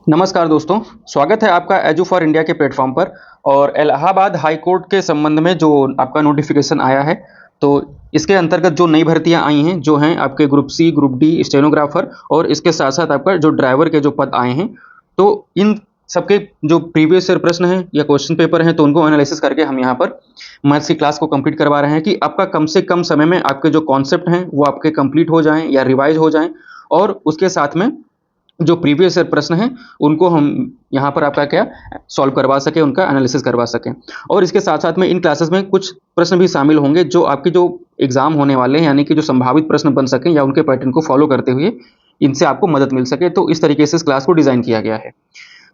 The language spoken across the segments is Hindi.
नमस्कार दोस्तों, स्वागत है आपका एजू फॉर इंडिया के प्लेटफॉर्म पर। और इलाहाबाद हाई कोर्ट के संबंध में जो आपका नोटिफिकेशन आया है, तो इसके अंतर्गत जो नई भर्तियां आई हैं जो हैं आपके group C, group D, stenographer और इसके साथ साथ आपका जो ड्राइवर के जो पद आए हैं, तो इन सबके जो प्रीवियस ईयर प्रश्न हैं या क्वेश्चन पेपर हैं, तो उनको एनालिसिस करके हम यहाँ पर मैथ्स की क्लास को कंप्लीट करवा रहे हैं कि आपका कम से कम समय में आपके जो कॉन्सेप्ट हैं वो आपके कंप्लीट हो जाएं या रिवाइज हो जाएं, और उसके साथ में जो प्रीवियस ईयर प्रश्न हैं उनको हम यहाँ पर आपका क्या सॉल्व करवा सकें, उनका एनालिसिस करवा सकें। और इसके साथ साथ में इन क्लासेस में कुछ प्रश्न भी शामिल होंगे जो आपके जो एग्जाम होने वाले हैं, यानी कि जो संभावित प्रश्न बन सकें या उनके पैटर्न को फॉलो करते हुए इनसे आपको मदद मिल सके। तो इस तरीके से इस क्लास को डिज़ाइन किया गया है।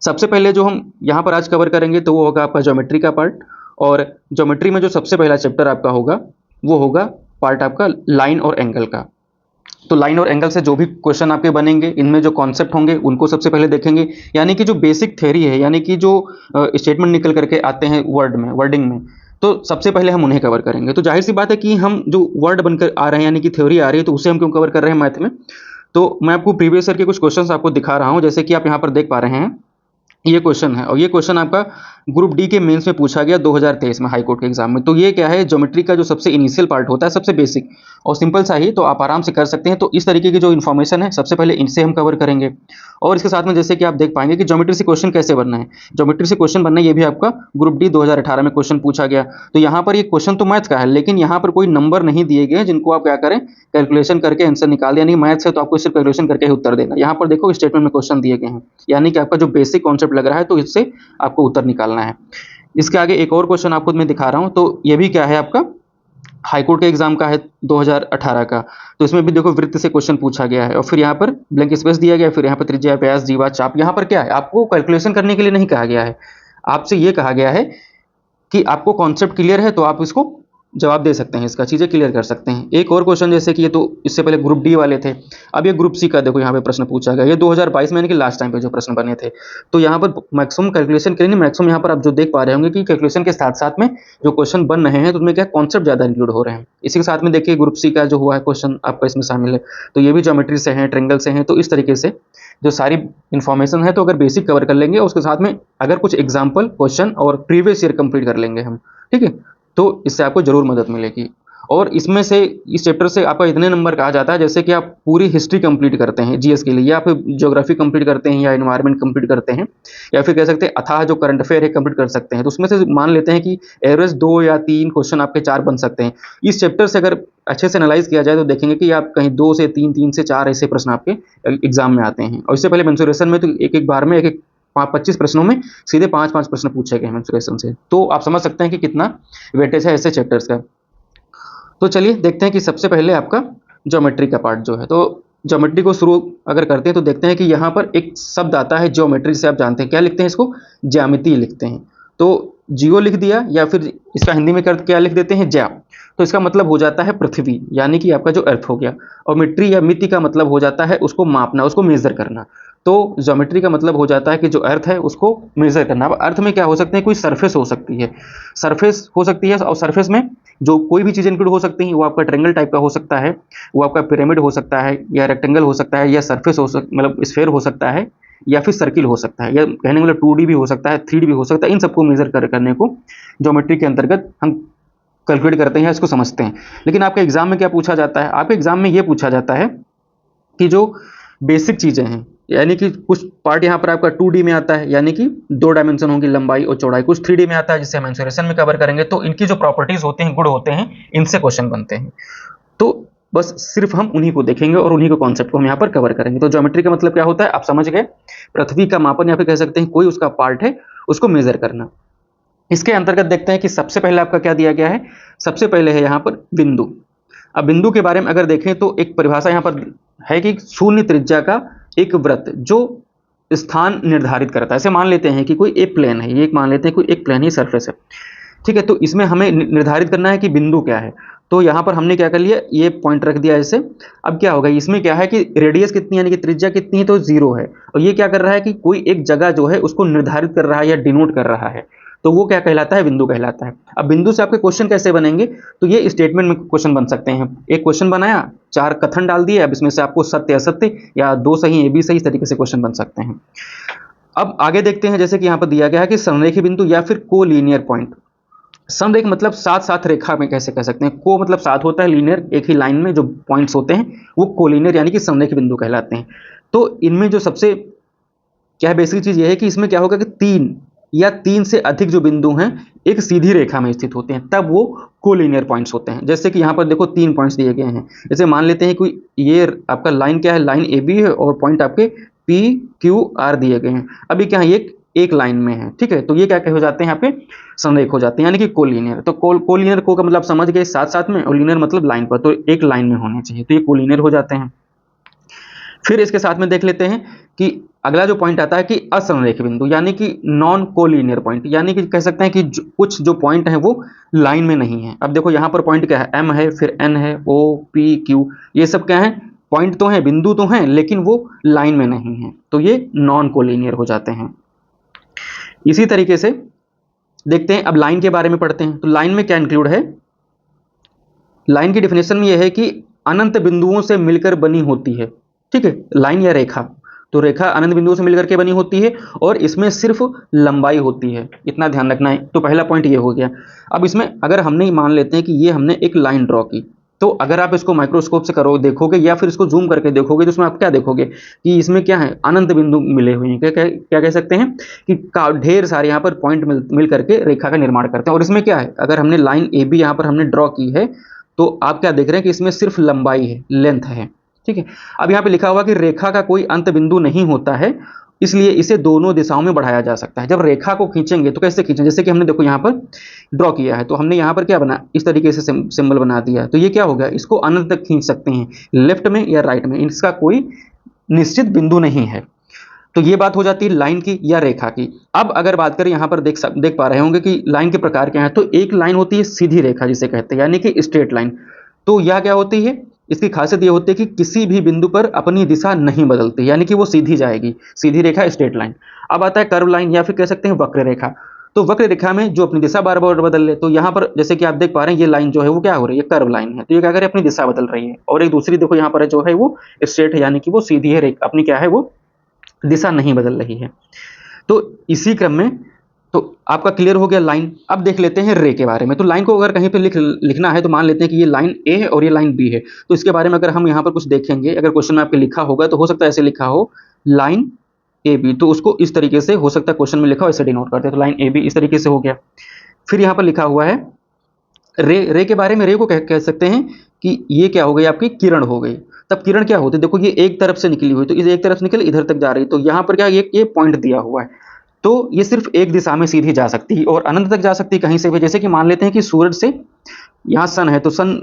सबसे पहले जो हम यहाँ पर आज कवर करेंगे तो वो होगा आपका ज्योमेट्री का पार्ट। और ज्योमेट्री में जो सबसे पहला चैप्टर आपका होगा वो होगा पार्ट आपका लाइन और एंगल का। तो लाइन और एंगल से जो भी क्वेश्चन आपके बनेंगे, इनमें जो कॉन्सेप्ट होंगे उनको सबसे पहले देखेंगे, यानी कि जो बेसिक थ्योरी है, यानी कि जो स्टेटमेंट निकल करके आते हैं वर्डिंग में, तो सबसे पहले हम उन्हें कवर करेंगे। तो जाहिर सी बात है कि हम जो वर्ड बनकर आ रहे हैं यानी कि थ्योरी आ रही है, तो उसे हम क्यों कवर कर रहे हैं मैथ में। तो मैं आपको प्रीवियस ईयर के कुछ क्वेश्चंस आपको दिखा रहा हूं, जैसे कि आप यहाँ पर देख पा रहे हैं ये क्वेश्चन है, और ये क्वेश्चन आपका ग्रुप डी के मेंस में पूछा गया 2023 में हाई कोर्ट के एग्जाम में। तो ये क्या है, ज्योमेट्री का जो सबसे इनिशियल पार्ट होता है, सबसे बेसिक और सिंपल सा ही, तो आप आराम से कर सकते हैं। तो इस तरीके की जो इन्फॉर्मेशन है सबसे पहले इनसे हम कवर करेंगे। और इसके साथ में जैसे कि आप देख पाएंगे कि ज्योमेट्री से क्वेश्चन कैसे बनना है, ज्योमेट्री से क्वेश्चन बनना है, ये भी आपका ग्रुप डी 2018 में क्वेश्चन पूछा गया। तो यहाँ पर ये क्वेश्चन तो मैथ का है, लेकिन यहाँ पर कोई नंबर नहीं दिए गए जिनको आप क्या करें, कैलकुलेशन करके आंसर निकाल दें। यानी मैथ है तो आपको सिर्फ कैलकुलेशन करके ही उत्तर देना। यहाँ पर देखो स्टेटमेंट में क्वेश्चन दिए गए हैं, यानी कि आपका जो बेसिक कॉन्सेप्ट लग रहा है तो इससे आपको उत्तर निकालना है। इसके आगे एक और क्वेश्चन आपको मैं दिखा रहा हूं, तो ये भी क्या है आपका हाईकोर्ट के एग्जाम का है 2018 का। तो इसमें भी देखो वृत्त से क्वेश्चन पूछा गया है, और फिर यहाँ पर ब्लैंक स्पेस दिया गया है, फिर यहाँ पर त्रिज्या, व्यास, जीवा, चाप। यहाँ पर क्या है, आपको कैलकुलेशन करने के लिए नहीं कहा गया है, आपसे ये कहा गया है कि आपको कॉन्सेप्ट क्लियर है तो आप इसको जवाब दे सकते हैं, इसका चीज़ें क्लियर कर सकते हैं। एक और क्वेश्चन जैसे कि ये तो इससे पहले ग्रुप डी वाले थे, अब ये ग्रुप सी का देखो यहाँ पे प्रश्न पूछा गया, ये 2022 में यानी कि लास्ट टाइम पे जो प्रश्न बने थे। तो यहाँ पर मैक्सिमम कैलकुलेशन करेंगे, मैक्सिमम यहाँ पर आप जो देख पा रहे होंगे कि कैलकुलेशन के साथ साथ में जो क्वेश्चन बन रहे हैं तो उसमें क्या कॉन्सेप्ट ज़्यादा इंक्लूड हो रहे हैं। इसी के साथ में देखिए ग्रुप सी का जो हुआ है क्वेश्चन आपका इसमें शामिल है, तो ये भी ज्योमेट्री से हैं, ट्रेंगल से हैं। तो इस तरीके से जो सारी इन्फॉर्मेशन है, तो अगर बेसिक कवर कर लेंगे और उसके साथ में अगर कुछ एग्जाम्पल क्वेश्चन और प्रीवियस ईयर कंप्लीट कर लेंगे हम, ठीक है, तो इससे आपको जरूर मदद मिलेगी। और इसमें से इस चैप्टर से आपका इतने नंबर कहा जाता है जैसे कि आप पूरी हिस्ट्री कंप्लीट करते हैं जीएस के लिए, या फिर ज्योग्राफी कंप्लीट करते हैं, या एनवायरनमेंट कंप्लीट करते हैं, या फिर कह सकते हैं अथाह जो करंट अफेयर है कंप्लीट कर सकते हैं। तो उसमें से मान लेते हैं कि एवरेज 2 या 3 क्वेश्चन आपके 4 बन सकते हैं। इस चैप्टर से अगर अच्छे से एनालाइज किया जाए तो देखेंगे कि आप कहीं 2 से 3, 3 से 4 ऐसे प्रश्न आपके एग्जाम में आते हैं। और इससे पहले मेंसुरेशन में तो एक एक बार में एक 25 प्रश्नों में सीधे 5-5 प्रश्न पूछे गए हैं मेंसुरेशन से। तो आप समझ सकते हैं कि कितना वेटेज है ऐसे चैप्टर्स का। तो चलिए देखते हैं कि सबसे पहले आपका ज्योमेट्री का पार्ट जो है, तो ज्योमेट्री को शुरू अगर करते हैं तो देखते हैं कि यहाँ पर एक शब्द आता है ज्योमेट्री से। आप जानते हैं क्या लिखते हैं, इसको ज्यामिति लिखते हैं। तो जियो लिख दिया, या फिर इसका हिंदी में कर क्या लिख देते हैं, ज्या। तो इसका मतलब हो जाता है पृथ्वी, यानी कि आपका जो अर्थ हो गया। और मिट्री या मिति का मतलब हो जाता है उसको मापना, उसको मेजर करना। तो ज्योमेट्री का मतलब हो जाता है कि जो अर्थ है उसको मेजर करना। अब अर्थ में क्या हो सकते हैं, कोई सरफेस हो सकती है, सरफेस हो सकती है, और सरफेस में जो कोई भी चीज़ इंक्लूड हो सकती है। वो आपका ट्रेंगल टाइप का हो सकता है, वो आपका पिरामिड हो सकता है, या रेक्टेंगल हो सकता है, या सरफेस हो मतलब स्फेयर हो सकता है, या फिर सर्किल हो सकता है, या कहने मतलब 2D भी हो सकता है, 3D भी हो सकता है। इन सबको मेजर करने को ज्योमेट्री के अंतर्गत हम कैलकुलेट करते हैं, इसको समझते हैं। लेकिन आपके एग्जाम में क्या पूछा जाता है, आपके एग्जाम में ये पूछा जाता है कि जो बेसिक चीज़ें हैं, यानी कि कुछ पार्ट यहाँ पर आपका 2D में आता है, यानी कि 2 डायमेंशन होंगी, लंबाई और चौड़ाई। कुछ 3D में आता है जिसे हम मेंसुरेशन में कवर करेंगे। तो इनकी जो प्रॉपर्टीज होते हैं, गुण होते हैं, इनसे क्वेश्चन बनते हैं। तो बस सिर्फ हम उन्हीं को देखेंगे और उन्हीं को कॉन्सेप्ट को हम यहाँ पर कवर करेंगे। तो ज्योमेट्री का मतलब क्या होता है, आप समझ गए, पृथ्वी का मापन, या फिर कह सकते हैं कोई उसका पार्ट है उसको मेजर करना। इसके अंतर्गत देखते हैं कि सबसे पहले आपका क्या दिया गया है। सबसे पहले है यहाँ पर बिंदु। अब बिंदु के बारे में अगर देखें तो एक परिभाषा यहाँ पर है कि शून्य त्रिज्या का एक वृत्त जो स्थान निर्धारित करता है। ऐसे मान लेते हैं कि कोई एक प्लेन है, ये एक मान लेते हैं कोई एक प्लेन ही सरफेस है, ठीक है। तो इसमें हमें निर्धारित करना है कि बिंदु क्या है। तो यहाँ पर हमने क्या कर लिया, ये पॉइंट रख दिया ऐसे। अब क्या होगा, इसमें क्या है कि रेडियस कितनी यानी कि त्रिज्या कितनी है, तो 0 है। और ये क्या कर रहा है कि कोई एक जगह जो है उसको निर्धारित कर रहा है या डिनोट कर रहा है। तो वो क्या कहलाता है, बिंदु कहलाता है। अब बिंदु से आपके क्वेश्चन कैसे बनेंगे, तो ये स्टेटमेंट में क्वेश्चन बन सकते हैं। एक क्वेश्चन बनाया, 4 कथन डाल दिए, अब इसमें से आपको सत्य असत्य या 2 सही ए बी सही, इस तरीके से क्वेश्चन बन सकते हैं। अब आगे देखते हैं, जैसे कि यहाँ पर दिया गया है कि संरेखी बिंदु या फिर कोलिनियर पॉइंट। संरेख मतलब साथ साथ रेखा में कैसे कह सकते हैं, को मतलब साथ होता है, लीनियर एक ही लाइन में जो पॉइंट्स होते हैं वो कोलिनियर यानी कि संरेखी बिंदु कहलाते हैं। तो इनमें जो सबसे क्या है बेसिक चीज ये है कि इसमें क्या होगा कि तीन या तीन से अधिक जो बिंदु हैं एक सीधी रेखा में स्थित होते हैं, तब वो कोलिनियर पॉइंट्स होते हैं। जैसे कि यहाँ पर देखो 3 पॉइंट्स दिए गए हैं। जैसे मान लेते हैं कोई ये आपका लाइन क्या है, लाइन ए बी है और पॉइंट आपके पी क्यू आर दिए गए हैं। अभी क्या है, ये एक लाइन में है, ठीक है, तो ये क्या हो जाते हैं यहाँ पे संरेख हो जाते हैं यानी कि कोलिनियर। तो कोलिनियर को का मतलब समझ गए साथ साथ में, और लीनियर मतलब लाइन पर, तो एक लाइन में होने चाहिए, तो ये कोलिनियर हो जाते हैं। फिर इसके साथ में देख लेते हैं कि अगला जो पॉइंट आता है कि असंरेख बिंदु यानी कि नॉन कोलिनियर पॉइंट, यानी कि कह सकते हैं कि कुछ जो पॉइंट हैं वो लाइन में नहीं है। अब देखो यहाँ पर पॉइंट क्या है, एम है, फिर एन है, ओ पी क्यू, ये सब क्या है, पॉइंट तो हैं, बिंदु तो हैं, लेकिन वो लाइन में नहीं है, तो ये नॉन कोलिनियर हो जाते हैं। इसी तरीके से देखते हैं, अब लाइन के बारे में पढ़ते हैं। तो लाइन में क्या इंक्लूड है, लाइन की डिफिनेशन में यह है कि अनंत बिंदुओं से मिलकर बनी होती है, ठीक है, लाइन या रेखा। तो रेखा अनंत बिंदुओं से मिलकर के बनी होती है और इसमें सिर्फ लंबाई होती है, इतना ध्यान रखना है। तो पहला पॉइंट ये हो गया। अब इसमें अगर हमने मान लेते हैं कि ये हमने एक लाइन ड्रॉ की, तो अगर आप इसको माइक्रोस्कोप से करो देखोगे या फिर इसको जूम करके देखोगे, तो इसमें आप क्या देखोगे कि इसमें क्या है, अनंत बिंदु मिले हुए हैं। क्या कह सकते हैं कि ढेर सारे यहाँ पर पॉइंट मिल करके रेखा का निर्माण करते हैं। और इसमें क्या है, अगर हमने लाइन ए बी यहाँ पर हमने ड्रॉ की है, तो आप क्या देख रहे हैं कि इसमें सिर्फ लंबाई है, लेंथ है, ठीक है। अब यहाँ पे लिखा हुआ कि रेखा का कोई अंत बिंदु नहीं होता है, इसलिए इसे दोनों दिशाओं में बढ़ाया जा सकता है। जब रेखा को खींचेंगे तो कैसे खींचें, जैसे कि हमने देखो यहाँ पर ड्रॉ किया है, तो हमने यहाँ पर क्या बना, इस तरीके से सिंबल बना दिया, तो ये क्या हो गया, इसको अनंत तक खींच सकते हैं, लेफ्ट में या राइट में, इसका कोई निश्चित बिंदु नहीं है। तो ये बात हो जाती है लाइन की या रेखा की। अब अगर बात करें, यहाँ पर देख पा रहे होंगे कि लाइन के प्रकार क्या है। तो एक लाइन होती है सीधी रेखा जिसे कहते हैं, यानी कि स्ट्रेट लाइन। तो यह क्या होती है, इसकी खासियत ये होती है कि किसी भी बिंदु पर अपनी दिशा नहीं बदलती, यानी कि वो सीधी जाएगी, सीधी रेखा स्ट्रेट लाइन। अब आता है कर्व लाइन या फिर कह सकते हैं वक्र रेखा। तो वक्र रेखा में जो अपनी दिशा बार बार बदल ले, तो यहाँ पर जैसे कि आप देख पा रहे हैं ये लाइन जो है वो क्या हो रही है, कर्व लाइन है, तो ये क्या करे, अपनी दिशा बदल रही है। और एक दूसरी देखो यहाँ पर जो है वो स्ट्रेट है, यानी कि वो सीधी है, अपनी क्या है वो दिशा नहीं बदल रही है। तो इसी क्रम में तो आपका क्लियर हो गया लाइन। अब देख लेते हैं रे के बारे में। तो लाइन को अगर कहीं पे लिखना है, तो मान लेते हैं कि ये लाइन ए है और ये लाइन बी है। तो इसके बारे में अगर हम यहाँ पर कुछ देखेंगे, अगर क्वेश्चन में आपके लिखा होगा, तो हो सकता है ऐसे लिखा हो लाइन ए बी, तो उसको इस तरीके से हो सकता है क्वेश्चन में लिखा हो, ऐसे डिनोट करते हैं। तो लाइन ए बी इस तरीके से हो गया। फिर यहाँ पर लिखा हुआ है रे के बारे में, रे को कह सकते हैं कि ये क्या हो गई, आपकी किरण हो गई। तब किरण क्या होती है, देखो ये एक तरफ से निकली हुई, तो इस एक तरफ से निकल इधर तक जा रही, तो यहाँ पर क्या ये पॉइंट दिया हुआ है, तो ये सिर्फ एक दिशा में सीधी जा सकती है और अनंत तक जा सकती है कहीं से भी। जैसे कि मान लेते हैं कि सूरज से यहाँ सन है, तो सन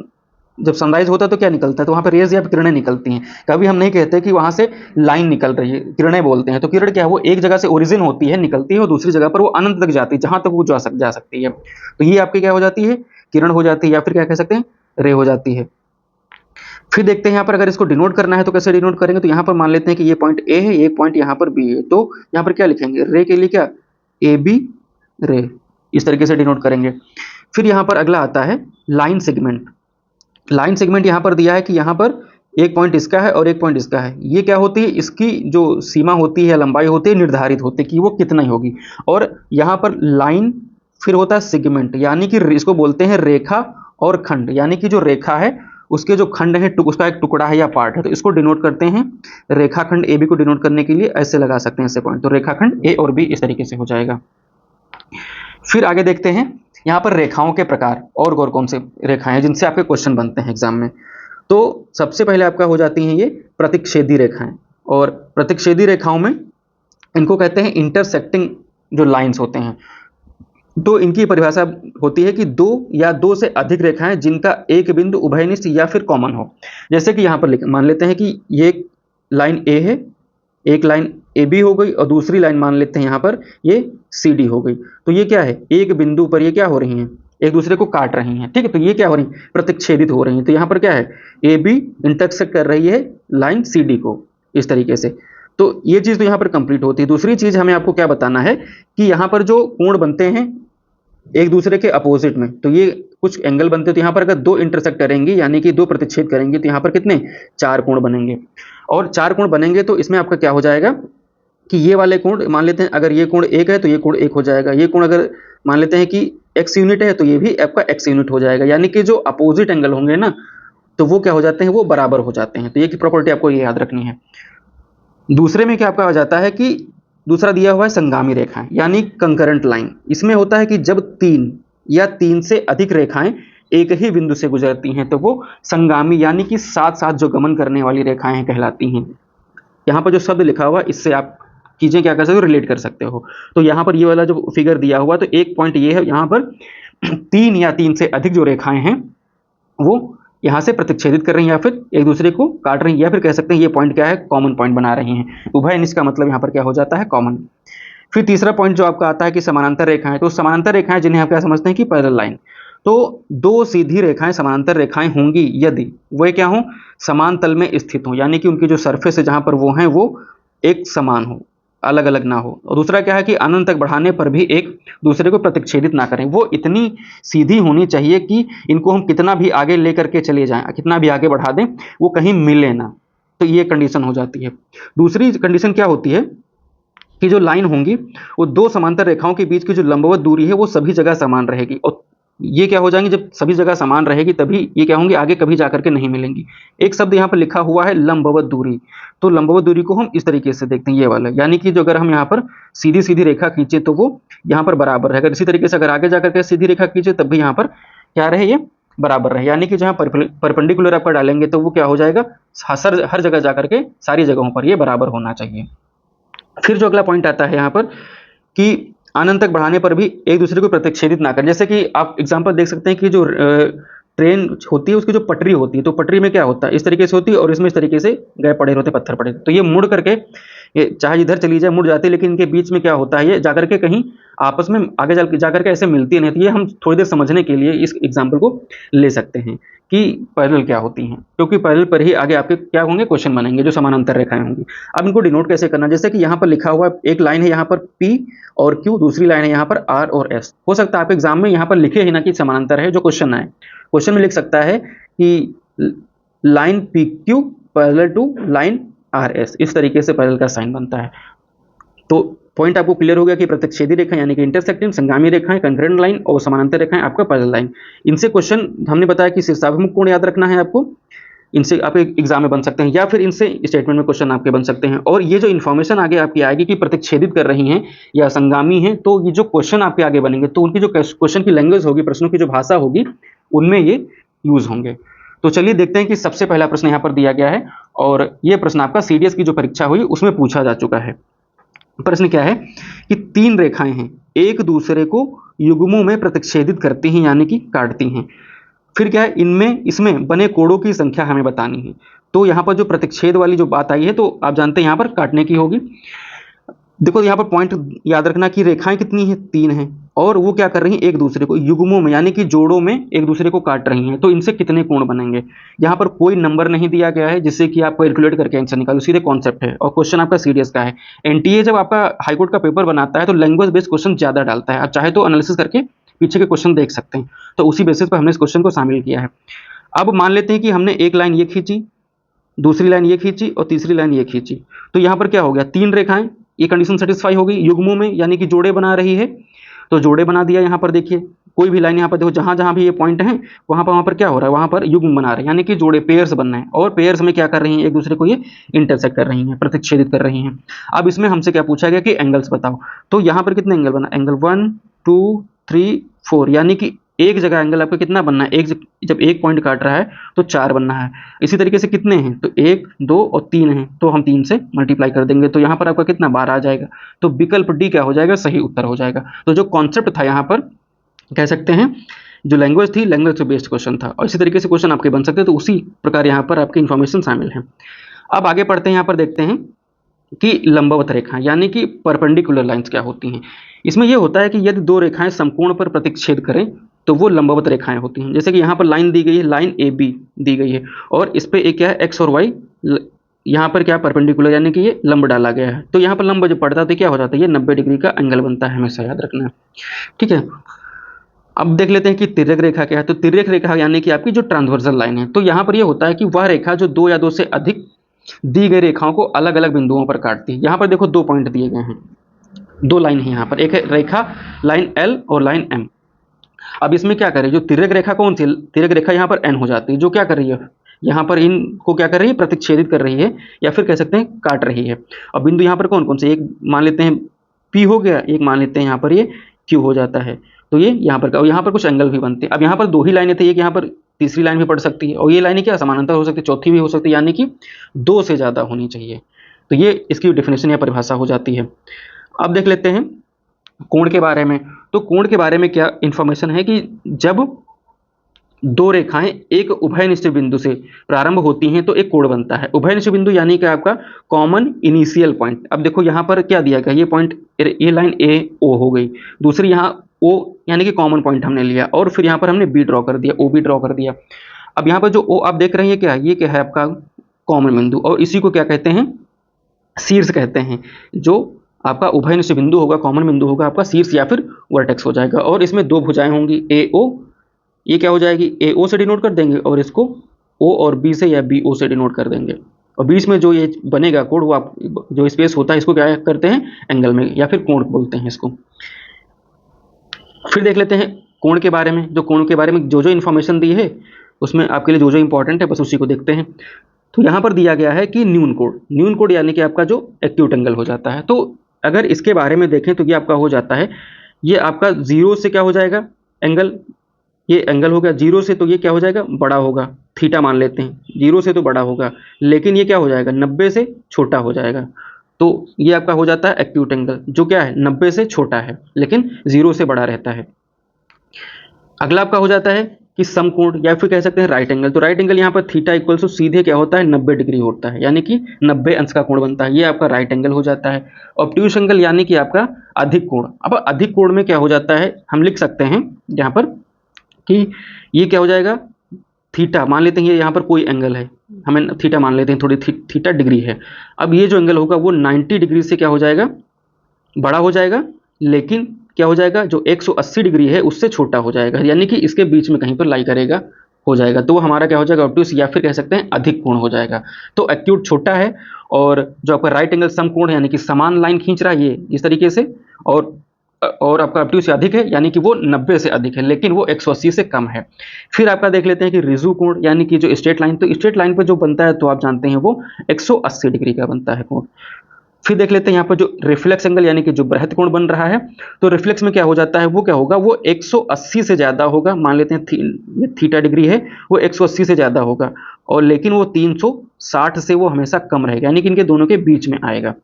जब सनराइज होता है तो क्या निकलता है, तो वहाँ पर रेज या किरणें निकलती हैं। कभी हम नहीं कहते कि वहाँ से लाइन निकल रही है, किरणें बोलते हैं। तो किरण क्या है, वो एक जगह से ओरिजिन होती है, निकलती है, और दूसरी जगह पर वो अनंत तक जाती है, जहाँ तक वो जा सकती है। तो ये आपकी क्या हो जाती है, किरण हो जाती है, या फिर क्या कह सकते हैं, रे हो जाती है। फिर देखते हैं यहाँ पर अगर इसको डिनोट करना है तो कैसे डिनोट करेंगे। तो यहाँ पर मान लेते हैं कि ये पॉइंट ए है, ये पॉइंट यहाँ पर बी है, तो यहाँ पर क्या लिखेंगे, रे के लिए क्या, ए बी रे, इस तरीके से डिनोट करेंगे। फिर यहाँ पर अगला आता है लाइन सेगमेंट। लाइन सेगमेंट यहाँ पर दिया है कि यहाँ पर एक पॉइंट इसका है और एक पॉइंट इसका है। ये क्या होती है, इसकी जो सीमा होती है, लंबाई होती है, निर्धारित होती है कि वो कितना ही होगी। और यहाँ पर लाइन, फिर होता है सेगमेंट, यानी कि इसको बोलते हैं रेखा और खंड, यानी कि जो रेखा है उसके जो खंड है, उसका एक टुकड़ा है या पार्ट है, तो इसको डिनोट करते हैं। रेखाखंड ए बी को डिनोट करने के लिए ऐसे लगा सकते हैं ऐसे पॉइंट, तो रेखाखंड ए और बी इस तरीके से हो जाएगा। फिर आगे देखते हैं यहाँ पर रेखाओं के प्रकार और कौन से रेखाएं जिनसे आपके क्वेश्चन बनते हैं एग्जाम में। तो सबसे पहले आपका हो जाती हैं ये प्रतिच्छेदी रेखाएं, और प्रतिच्छेदी रेखाओं में इनको कहते हैं इंटरसेक्टिंग जो लाइंस होते हैं। तो इनकी परिभाषा होती है कि दो या दो से अधिक रेखाएं जिनका एक बिंदु उभयनिष्ठ या फिर कॉमन हो। जैसे कि यहाँ पर मान लेते हैं कि ये लाइन ए है, एक लाइन ए बी हो गई, और दूसरी लाइन मान लेते हैं यहाँ पर ये सी डी हो गई। तो ये क्या है, एक बिंदु पर ये क्या हो रही हैं, एक दूसरे को काट रही हैं, ठीक है। तो ये क्या हो रही है, प्रतिच्छेदित हो रही हैं। तो यहाँ पर क्या है, ए बी इंटरसेक्ट कर रही है लाइन सी डी को, इस तरीके से। तो ये चीज़ तो यहाँ पर कंप्लीट होती है। दूसरी चीज़ हमें आपको क्या बताना है कि यहाँ पर जो कोण बनते हैं एक दूसरे के अपोजिट में, तो ये कुछ एंगल बनते हैं। तो यहाँ पर अगर दो इंटरसेक्ट करेंगे, यानी कि दो प्रतिच्छेद करेंगे, तो यहाँ पर कितने, चार कोण बनेंगे। और चार कोण बनेंगे तो इसमें आपका क्या हो जाएगा, कि ये वाले कोण मान लेते हैं, अगर ये कोण 1 है तो ये कोण 1 हो जाएगा, ये कोण अगर मान लेते हैं कि x यूनिट है तो ये भी आपका x यूनिट हो जाएगा, यानी कि जो अपोजिट एंगल होंगे ना तो वो क्या हो जाते हैं, वो बराबर हो जाते हैं। तो ये की प्रॉपर्टी आपको ये याद रखनी है। दूसरे में क्या आपका हो जाता है कि दूसरा दिया हुआ है संगामी रेखाएं यानी कंकरेंट लाइन। इसमें होता है कि जब 3 या 3 से अधिक रेखाएं एक ही बिंदु से गुजरती हैं तो वो संगामी यानी कि साथ साथ जो गमन करने वाली रेखाएं कहलाती हैं। यहाँ पर जो शब्द लिखा हुआ इससे आप चीजें क्या कर सकते हो, रिलेट कर सकते हो। तो यहाँ पर ये वाला जो फिगर दिया हुआ तो एक पॉइंट ये है, यहाँ पर 3 या 3 से अधिक जो रेखाएं हैं वो यहाँ से प्रतिच्छेदित कर रही हैं या फिर एक दूसरे को काट रही हैं, या फिर कह सकते हैं ये पॉइंट क्या है, कॉमन पॉइंट बना रही हैं। उभयनिष्ठ का मतलब यहाँ पर क्या हो जाता है, कॉमन। फिर तीसरा पॉइंट जो आपका आता है कि समानांतर रेखाएं, तो समानांतर रेखाएं जिन्हें आप क्या समझते हैं कि पैरेलल लाइन। तो दो सीधी रेखाएं समानांतर रेखाएं होंगी यदि वे क्या हो, समान तल में स्थित हो, यानी कि उनकी जो सरफेस है जहां पर वो हैं वो एक समान हो, अलग अलग ना हो। और दूसरा क्या है कि अनंत तक बढ़ाने पर भी एक दूसरे को प्रतिच्छेदित ना करें, वो इतनी सीधी होनी चाहिए कि इनको हम कितना भी आगे लेकर के चले जाएं, कितना भी आगे बढ़ा दें वो कहीं मिले ना। तो ये कंडीशन हो जाती है। दूसरी कंडीशन क्या होती है कि जो लाइन होंगी वो दो समांतर रेखाओं के बीच की जो लंबवत दूरी है वो सभी जगह समान रहेगी, और ये क्या हो जाएंगी, जब सभी जगह समान रहेगी तभी ये क्या होंगी, आगे कभी जाकर के नहीं मिलेंगी। एक शब्द यहाँ पर लिखा हुआ है लंबवत दूरी, तो लंबवत दूरी को हम इस तरीके से देखते हैं, ये वाला, यानी कि जो अगर हम यहाँ पर सीधी सीधी रेखा खींचे तो वो यहाँ पर बराबर है, अगर इसी तरीके से अगर आगे जाकर के सीधी रेखा खींचे तब भी यहाँ पर क्या रहे, ये बराबर रहे। यानी कि जहाँ परपेंडिकुलर आपका डालेंगे तो वो क्या हो जाएगा, हर जगह जाकर के सारी जगहों पर ये बराबर होना चाहिए। फिर जो अगला पॉइंट आता है यहाँ पर कि अनंत तक बढ़ाने पर भी एक दूसरे को प्रतिच्छेदित ना करें। जैसे कि आप एग्जांपल देख सकते हैं कि जो ट्रेन होती है उसकी जो पटरी होती है तो पटरी में क्या होता है, इस तरीके से होती है और इसमें इस तरीके से गए पड़े होते हैं, पत्थर पड़े, तो ये मुड़ करके ये चाहे इधर चली जाए मुड़ जाती है, लेकिन इनके बीच में क्या होता है, ये जाकर के कहीं आपस में आगे जाकर के ऐसे मिलती नहीं। तो ये हम थोड़ी देर समझने के लिए इस एग्जाम्पल को ले सकते हैं कि पैरेलल क्या होती हैं, क्योंकि पैरेलल पर ही आगे आपके क्या होंगे, क्वेश्चन बनेंगे जो समानांतर रेखाएं होंगी। अब इनको डिनोट कैसे करना, जैसे कि यहाँ पर लिखा हुआ एक लाइन है यहाँ पर P और Q, दूसरी लाइन है यहाँ पर R और S। हो सकता है आप एग्जाम में यहाँ पर लिखे ही ना कि समानांतर है, जो क्वेश्चन आए क्वेश्चन में लिख सकता है कि line PQ parallel to line RS, इस तरीके से पैरेलल का साइन बनता है। तो पॉइंट आपको क्लियर हो गया कि प्रतिच्छेदी रेखा यानी कि इंटरसेक्टिंग, संगामी रेखाएं, कंकरेंट लाइन और समानांतर रेखाएं आपका पैरेलल लाइन। इनसे क्वेश्चन हमने बताया कि शीर्षाभिमुख कोण याद रखना है आपको, इनसे आपके एग्जाम में बन सकते हैं या फिर इनसे स्टेटमेंट में क्वेश्चन आपके बन सकते हैं। और ये जो इन्फॉर्मेशन आगे आपकी आएगी कि प्रतिच्छेदित कर रही हैं या संगामी हैं, तो ये जो क्वेश्चन आपके आगे बनेंगे तो उनकी जो क्वेश्चन की लैंग्वेज होगी, प्रश्नों की जो भाषा होगी, उनमें ये यूज होंगे। तो चलिए देखते हैं कि सबसे पहला प्रश्न यहाँ पर दिया गया है, और ये प्रश्न आपका सीडीएस की जो परीक्षा हुई उसमें पूछा जा चुका है। प्रश्न क्या है कि तीन रेखाएं हैं, एक दूसरे को युग्मों में प्रतिच्छेदित करती हैं यानी कि काटती हैं। फिर क्या है, इनमें इसमें बने कोणों की संख्या हमें बतानी है। तो यहाँ पर जो प्रतिच्छेद वाली जो बात आई है तो आप जानते हैं यहाँ पर काटने की होगी। देखो यहाँ पर पॉइंट याद रखना कि रेखाएं कितनी हैं, 3 हैं, और वो क्या कर रही हैं, एक दूसरे को युग्मों में यानी कि जोड़ों में एक दूसरे को काट रही हैं। तो इनसे कितने कोण बनेंगे, यहाँ पर कोई नंबर नहीं दिया गया है जिससे कि आप कैलकुलेट करके आंसर निकालो, सीधे कॉन्सेप्ट है। और क्वेश्चन आपका सीडीएस का है। एनटीए जब आपका हाईकोर्ट का पेपर बनाता है तो लैंग्वेज बेस्ड क्वेश्चन ज्यादा डालता है, आप चाहे तो एनालिसिस करके पीछे के क्वेश्चन देख सकते हैं। तो उसी बेसिस पर हमने इस क्वेश्चन को शामिल किया है। अब मान लेते हैं कि हमने एक लाइन ये खींची, दूसरी लाइन ये खींची और तीसरी लाइन ये खींची। तो यहाँ पर क्या हो गया, 3 रेखाएं, ये कंडीशन सेटिस्फाई हो गई, युग्मों में यानी कि जोड़े बना रही है, तो जोड़े बना दिया। यहाँ पर देखिए कोई भी लाइन यहाँ पर देखो, जहां जहां भी ये पॉइंट है वहां पर क्या हो रहा है, वहां पर युग्म बना रहे हैं यानी कि जोड़े, पेयर्स बन रहे हैं, और पेयर्स में क्या कर रही हैं, एक दूसरे को ये इंटरसेक्ट कर रही हैं, प्रतिच्छेदित कर रही हैं। अब इसमें हमसे क्या पूछा गया कि एंगल्स बताओ। तो यहाँ पर कितने एंगल बना, एंगल 1 2 3 4, यानी कि एक जगह एंगल आपको कितना बनना है, जब एक पॉइंट काट रहा है तो 4 बनना है। इसी तरीके से कितने हैं, तो 1 2 और 3 हैं, तो हम 3 से मल्टीप्लाई कर देंगे, तो यहाँ पर आपका कितना 12 आ जाएगा। तो विकल्प डी क्या हो जाएगा, सही उत्तर हो जाएगा। तो जो कॉन्सेप्ट था यहाँ पर कह सकते हैं, जो लैंग्वेज थी, लैंग्वेज से बेस्ड क्वेश्चन था, और इसी तरीके से क्वेश्चन आपके बन सकते हैं। तो उसी प्रकार यहाँ पर आपकी इन्फॉर्मेशन शामिल है। अब आगे पढ़ते हैं, यहाँ पर देखते हैं कि लंबवत रेखा यानी कि परपेंडिकुलर लाइंस क्या होती हैं। इसमें यह होता है कि यदि दो रेखाएं समकोण पर प्रतिच्छेद करें तो वो लंबवत रेखाएं होती हैं। जैसे कि यहाँ पर लाइन दी गई है, लाइन ए बी दी गई है, और इस पर एक क्या है, एक्स और वाई, यहाँ पर क्या परपेंडिकुलर यानी कि ये लंब डाला गया है। तो यहाँ पर लंब जब पड़ता है तो क्या हो जाता है, ये 90 डिग्री का एंगल बनता है, हमेशा याद रखना है, ठीक है। अब देख लेते हैं कि तिर्यक रेखा क्या है। तो तिर्यक रेखा यानी कि आपकी जो ट्रांसवर्सल लाइन है, तो यहाँ पर ये होता है कि वह रेखा जो 2 या 2 से अधिक दी गई रेखाओं को अलग अलग बिंदुओं पर काटती है। यहाँ पर देखो 2 पॉइंट दिए गए हैं, 2 लाइन है यहाँ पर, एक है रेखा लाइन एल और लाइन एम। अब इसमें क्या करें, जो तिर्यक रेखा कौन सी, तिर्यक रेखा यहाँ पर एन हो जाती है, जो क्या कर रही है, यहाँ पर इनको क्या कर रही है, प्रतिच्छेदित कर रही है, या फिर कह सकते हैं काट रही है। और बिंदु यहाँ पर कौन कौन से, एक मान लेते हैं पी हो गया, एक मान लेते हैं यहाँ पर ये क्यू हो जाता है। तो ये यहाँ पर, और यहाँ पर कुछ एंगल भी बनते हैं। अब यहाँ पर 2 ही लाइनें थी, एक यहाँ पर तीसरी लाइन भी पड़ सकती है, और ये लाइनें क्या समानांतर हो सकती है, चौथी भी हो सकती है, यानी कि 2 से ज़्यादा होनी चाहिए। तो ये इसकी डेफिनेशन या परिभाषा हो जाती है। अब देख लेते हैं कोण के बारे में। तो कोण के बारे में क्या इंफॉर्मेशन है कि जब 2 रेखाएं एक उभयनिष्ठ बिंदु से प्रारंभ होती हैं तो एक कोण बनता है। उभयनिष्ठ बिंदु यानी कि आपका कॉमन इनिशियल पॉइंट। अब देखो यहाँ पर क्या दिया गया, ये पॉइंट, ये लाइन ए ओ हो गई, दूसरी यहाँ ओ यानी कि कॉमन पॉइंट हमने लिया, और फिर यहाँ पर हमने बी ड्रॉ कर दिया, ओ बी ड्रॉ कर दिया। अब यहाँ पर जो ओ आप देख रहे हैं क्या, ये क्या है आपका कॉमन बिंदु, और इसी को क्या कहते हैं, शीर्ष कहते हैं। जो आपका उभयनिष्ठ बिंदु होगा, कॉमन बिंदु होगा आपका शीर्ष या फिर वर्टेक्स हो जाएगा। और इसमें 2 भुजाएं होंगी, ए ओ, ये क्या हो जाएगी, ए ओ से डिनोट कर देंगे, और इसको ओ और बी से या बी ओ से डिनोट कर देंगे। और बीच में जो ये बनेगा कोण, वो आप जो स्पेस होता है इसको क्या करते हैं, एंगल में या फिर कोण बोलते हैं इसको। फिर देख लेते हैं कोण के बारे में। जो कोण के बारे में जो जो इन्फॉर्मेशन दी है उसमें आपके लिए जो जो इंपॉर्टेंट है बस उसी को देखते हैं। तो यहाँ पर दिया गया है कि न्यून कोण, न्यून कोण यानी कि आपका जो एक्यूट एंगल हो जाता है। तो अगर इसके बारे में देखें तो ये आपका हो जाता है, ये आपका 0 से क्या हो जाएगा एंगल, ये एंगल हो गया 0 से, तो ये क्या हो जाएगा, बड़ा होगा, थीटा मान लेते हैं, 0 से तो बड़ा होगा, लेकिन ये क्या हो जाएगा, 90 से छोटा हो जाएगा। तो ये आपका हो जाता है एक्यूट एंगल, जो क्या है 90 से छोटा है लेकिन 0 से बड़ा रहता है। अगला आपका हो जाता है कि समकोण या फिर कह सकते हैं राइट एंगल। तो राइट एंगल यहाँ पर थीटा इक्वल टू सीधे क्या होता है, 90 डिग्री होता है, यानी कि 90 अंश का कोण बनता है, ये आपका राइट एंगल हो जाता है। ऑब्ट्यूस एंगल यानी कि आपका अधिक कोण। अब अधिक कोण में क्या हो जाता है, हम लिख सकते हैं यहाँ पर कि ये क्या हो जाएगा, थीटा मान लेते हैं, ये यहाँ पर कोई एंगल है, हमें थीटा मान लेते हैं, थोड़ी थीटा डिग्री है। अब ये जो एंगल होगा वो 90 डिग्री से क्या हो जाएगा, बड़ा हो जाएगा, लेकिन क्या हो जाएगा, जो 180 डिग्री है उससे छोटा हो जाएगा, यानी कि इसके बीच में कहीं पर लाई करेगा, हो जाएगा। तो वो हमारा क्या हो जाएगा, ऑब्ट्यूस या फिर कह सकते हैं अधिक कोण हो जाएगा। तो एक्यूट छोटा है, और जो आपका राइट एंगल समकोण है यानी कि समान लाइन खींच रहा है ये इस तरीके से, और आपका ऑब्ट्यूस अधिक है यानी कि वो 90 से अधिक है, लेकिन वो 180 से कम है। फिर आपका देख लेते हैं कि रिजु कोण यानी कि जो स्ट्रेट लाइन, तो स्ट्रेट लाइन पर जो बनता है तो आप जानते हैं वो 180 डिग्री का बनता है कोण। फिर देख लेते हैं यहाँ पर जो रिफ्लेक्स एंगल यानी कि जो बृहत कोण बन रहा है, तो रिफ्लेक्स में क्या हो जाता है, वो क्या होगा, वो 180 से ज़्यादा होगा, मान लेते हैं ये थीटा डिग्री है, वो 180 से ज़्यादा होगा, और लेकिन वो 360 से वो हमेशा कम रहेगा, यानी कि इनके दोनों के बीच में आएगा।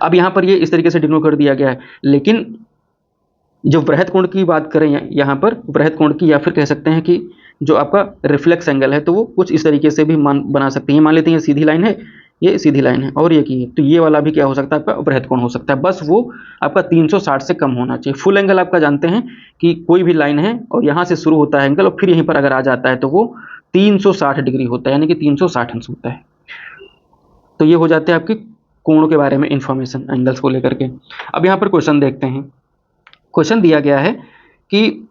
अब यहाँ पर ये इस तरीके से डिनोट कर दिया गया है, लेकिन जो बृहत कोण की बात करें यहाँ पर बृहत कोण की, या फिर कह सकते हैं कि जो आपका रिफ्लेक्स एंगल है, तो वो कुछ इस तरीके से भी बना सकते हैं। मान लेते हैं ये सीधी लाइन है, ये सीधी लाइन है, और ये की है, तो ये वाला भी क्या हो सकता है, आपका बृहत कोण हो सकता है, बस वो आपका 360 से कम होना चाहिए। फुल एंगल आपका जानते हैं कि कोई भी लाइन है और यहाँ से शुरू होता है एंगल, और फिर यहीं पर अगर आ जाता है तो वो 360 डिग्री होता है, यानी कि 360 अंश होता है। तो ये हो जाते हैं आपके कोणों के बारे में इंफॉर्मेशन एंगल्स को लेकर के। अब यहाँ पर क्वेश्चन देखते हैं। क्वेश्चन दिया गया है कि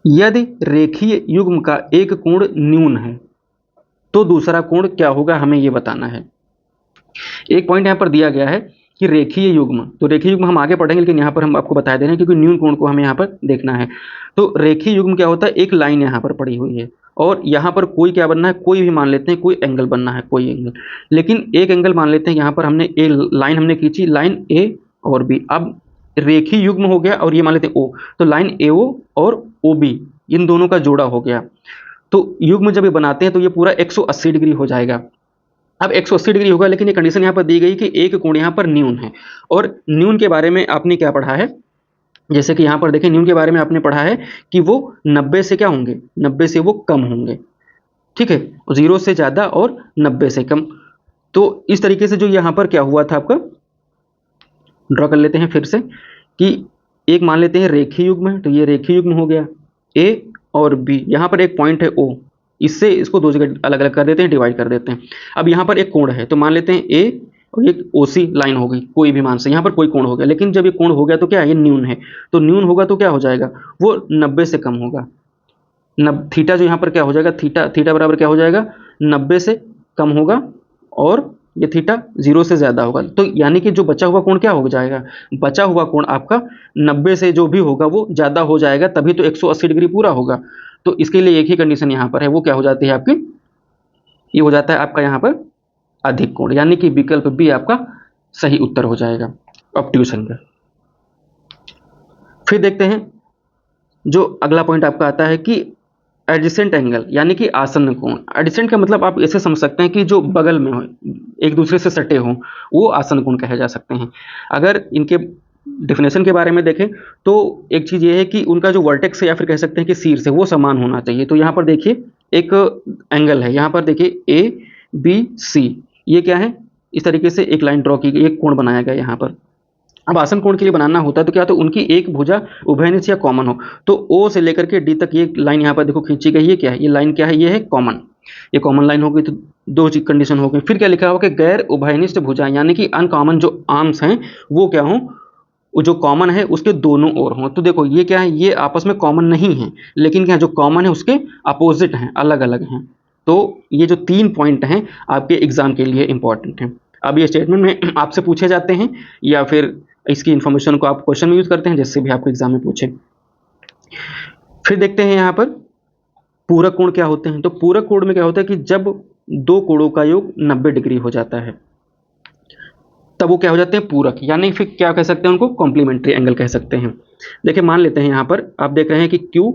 यदि रेखीय युग्म का एक कोण न्यून है तो दूसरा कोण क्या होगा, हमें यह बताना है। एक पॉइंट यहाँ पर दिया गया है कि रेखीय युग्म, तो रेखीय युग्म हम आगे पढ़ेंगे, लेकिन यहाँ पर हम आपको बता दे रहे हैं क्योंकि न्यून कोण को हमें यहाँ पर देखना है। तो रेखीय युग्म क्या होता है, एक लाइन यहाँ पर पड़ी हुई है और यहाँ पर कोई क्या बनना है, कोई भी मान लेते हैं, कोई एंगल बनना है, कोई एंगल, लेकिन एक एंगल मान लेते हैं। यहाँ पर हमने ए लाइन हमने खींची, लाइन ए और बी। अब रेखीय युग्म हो गया और ये मान लेते हैं ओ, तो लाइन ए ओ और ओ बी इन दोनों का जोड़ा हो गया। तो युग्म जब ये बनाते हैं तो ये पूरा 180 डिग्री हो जाएगा। अब 180 डिग्री होगा, लेकिन ये कंडीशन यहाँ पर दी गई कि एक कोण यहाँ पर न्यून है। और न्यून के बारे में आपने क्या पढ़ा है, जैसे कि यहाँ पर देखें, न्यून के बारे में आपने पढ़ा है कि वो 90 से क्या होंगे, 90 से वो कम होंगे, ठीक है, 0 से ज़्यादा और 90 से कम। तो इस तरीके से जो यहाँ पर क्या हुआ था आपका, ड्रॉ कर लेते हैं फिर से कि एक मान लेते हैं रेखीय युग्म है, तो ये रेखीय युग्म हो गया ए और बी। यहाँ पर एक पॉइंट है ओ, इससे इसको दो जगह अलग अलग कर देते हैं, डिवाइड कर देते हैं। अब यहाँ पर एक कोण है, तो मान लेते हैं ए और ये ओसी लाइन हो गई, कोई भी मान से यहाँ पर कोई कोण हो गया। लेकिन जब ये कोण हो गया तो क्या है, ये न्यून है, तो न्यून होगा तो क्या हो जाएगा, वो 90 से कम होगा। थीटा जो यहाँ पर क्या हो जाएगा, थीटा बराबर क्या हो जाएगा, 90 से कम होगा और ये थीटा 0 से ज़्यादा होगा। तो यानी कि जो बचा हुआ कोण क्या हो जाएगा, बचा हुआ कोण आपका 90 से जो भी होगा वो ज़्यादा हो जाएगा, तभी तो 180 डिग्री पूरा होगा। तो इसके लिए एक ही कंडीशन यहाँ पर है, वो क्या हो जाती है आपकी, ये हो जाता है आपका यहाँ पर अधिक कोण, यानी कि विकल्प बी आपका सही उत्तर हो जाएगा ऑब्ट्यूशन का। फिर देखते हैं जो अगला पॉइंट आपका आता है कि एडजेसेंट एंगल, यानी कि आसन्न कोण। एडजेसेंट का मतलब आप ऐसे समझ सकते हैं कि जो बगल में हो, एक दूसरे से सटे हों, वो आसन्न कोण कहे जा सकते हैं। अगर इनके डेफिनेशन के बारे में देखें तो एक चीज़ ये है कि उनका जो वर्टेक्स है या फिर कह सकते हैं कि शीर्ष है वो समान होना चाहिए। तो यहाँ पर देखिए एक एंगल है, यहाँ पर देखिए ए बी सी, ये क्या है, इस तरीके से एक लाइन ड्रॉ की गई, एक कोण बनाया गया यहाँ पर। अब आसन कोण के लिए बनाना होता है तो क्या, तो उनकी एक भुजा उभयनिष्ठ या कॉमन हो। तो ओ से लेकर के डी तक ये लाइन यहाँ पर देखो खींची गई, ये क्या है, ये लाइन क्या है, ये है कॉमन, ये कॉमन लाइन हो गई। तो दो चीज कंडीशन हो गई। फिर क्या लिखा हुआ कि गैर उभयनिष्ठ भुजा, यानी कि अनकॉमन जो आर्म्स हैं वो क्या हो, जो कॉमन है उसके दोनों ओर हों। तो देखो ये क्या है, ये आपस में कॉमन नहीं है, लेकिन क्या जो कॉमन है उसके अपोजिट हैं, अलग अलग हैं। तो ये जो 3 पॉइंट हैं आपके एग्जाम के लिए इंपॉर्टेंट हैं। अब ये स्टेटमेंट में आपसे पूछे जाते हैं या फिर इसकी इन्फॉर्मेशन को आप क्वेश्चन में यूज करते हैं, जिससे भी आपको एग्जाम में पूछे। फिर देखते हैं यहाँ पर पूरक कोण क्या होते हैं। तो पूरक कोण में क्या होता है कि जब दो कोणों का योग 90 डिग्री हो जाता है तब वो क्या हो जाते हैं, पूरक, यानी फिर क्या कह सकते हैं उनको, कॉम्प्लीमेंट्री एंगल कह सकते हैं। देखिए मान लेते हैं यहाँ पर आप देख रहे हैं कि क्यू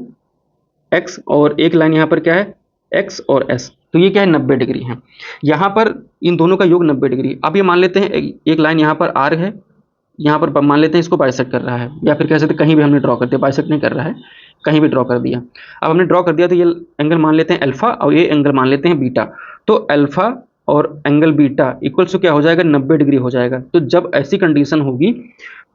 एक्स और एक लाइन यहाँ पर क्या है एक्स और एस, तो ये क्या है 90 डिग्री है। यहाँ पर इन दोनों का योग 90 डिग्री। अब ये मान लेते हैं एक लाइन यहाँ पर आर है, यहाँ पर मान लेते हैं इसको बाइसेक्ट कर रहा है, या फिर कह सकते हैं कहीं भी हमने ड्रॉ कर दिया, बाइसेक्ट नहीं कर रहा है, कहीं भी ड्रॉ कर दिया। अब हमने ड्रॉ कर दिया तो ये एंगल मान लेते हैं अल्फा और ये एंगल मान लेते हैं बीटा। तो अल्फा और एंगल बीटा इक्वल्स टू क्या हो जाएगा, 90 डिग्री हो जाएगा। तो जब ऐसी कंडीशन होगी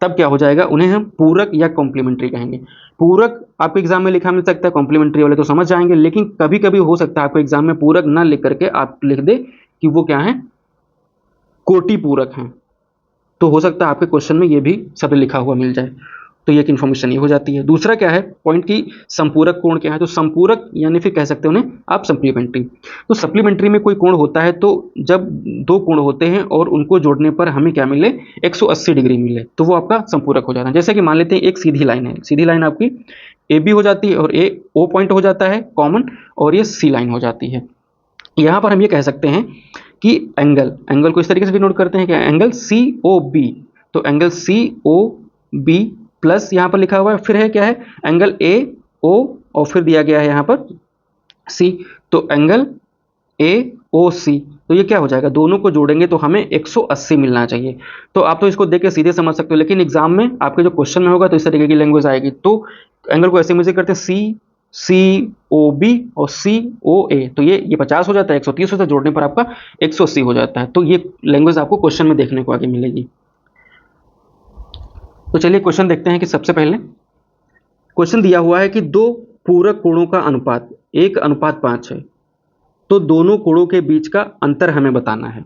तब क्या हो जाएगा, उन्हें हम पूरक या कॉम्प्लीमेंट्री कहेंगे। पूरक आपके एग्जाम में लिखा मिल सकता है, कॉम्प्लीमेंट्री वाले तो समझ जाएंगे, लेकिन कभी कभी हो सकता है आपको एग्जाम में पूरक ना लिख करके आप लिख दे कि वो क्या है, कोटि पूरक हैं। तो हो सकता है आपके क्वेश्चन में ये भी शब्द लिखा हुआ मिल जाए, तो ये एक इन्फॉर्मेशन ये हो जाती है। दूसरा क्या है पॉइंट की संपूरक कोण क्या है। तो संपूरक यानी फिर कह सकते हैं उन्हें आप सप्लीमेंट्री। तो सप्लीमेंट्री में कोई कोण होता है तो जब दो कोण होते हैं और उनको जोड़ने पर हमें क्या मिले, 180 डिग्री मिले, तो वो आपका संपूरक हो जाता है। जैसे कि मान लेते हैं एक सीधी लाइन है, सीधी लाइन आपकी ए बी हो जाती है और ए ओ पॉइंट हो जाता है कॉमन, और ये सी लाइन हो जाती है। यहाँ पर हम ये कह सकते हैं कि एंगल को इस तरीके से डिनोट करते हैं कि एंगल सी ओ बी। तो angle C O B plus यहाँ पर लिखा हुआ है, फिर है क्या है एंगल ए ओ और फिर दिया गया है यहाँ पर सी, तो एंगल ए ओ सी। तो ये क्या हो जाएगा, दोनों को जोड़ेंगे तो हमें 180 मिलना चाहिए। तो आप तो इसको देख के सीधे समझ सकते हो, लेकिन एग्जाम में आपके जो क्वेश्चन में होगा तो इस तरीके की लैंग्वेज आएगी। तो एंगल को ऐसे मेजर करते हैं सी सी ओ बी और सी ओ ए, तो ये 50 हो जाता है, 130 होता है, जोड़ने पर आपका 180 हो जाता है। तो ये लैंग्वेज आपको क्वेश्चन में देखने को आगे मिलेगी। तो चलिए क्वेश्चन देखते हैं कि सबसे पहले क्वेश्चन दिया हुआ है कि दो पूरक कोणों का अनुपात 1:5 है, तो दोनों कोणों के बीच का अंतर हमें बताना है।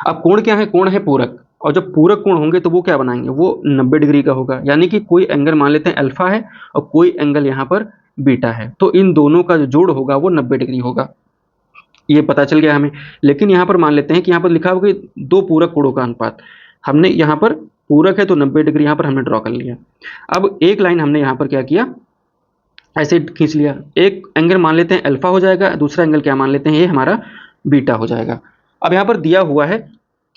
अब कोण क्या है, कोण है पूरक, और जब पूरक कोण होंगे तो वो क्या बनाएंगे, वो 90 डिग्री का होगा। यानी कि कोई एंगल मान लेते हैं अल्फा है और कोई एंगल यहाँ पर बीटा है, तो इन दोनों का जो जोड़ होगा वो 90 डिग्री होगा, ये पता चल गया हमें। लेकिन यहाँ पर मान लेते हैं कि यहाँ पर लिखा होगा कि दो पूरक कोणों का अनुपात, हमने यहाँ पर पूरक है तो 90 डिग्री यहाँ पर हमने ड्रॉ कर लिया। अब एक लाइन हमने यहाँ पर क्या किया, ऐसे खींच लिया। एक एंगल मान लेते हैं अल्फा हो जाएगा, दूसरा एंगल क्या मान लेते हैं, ये हमारा बीटा हो जाएगा। अब यहाँ पर दिया हुआ है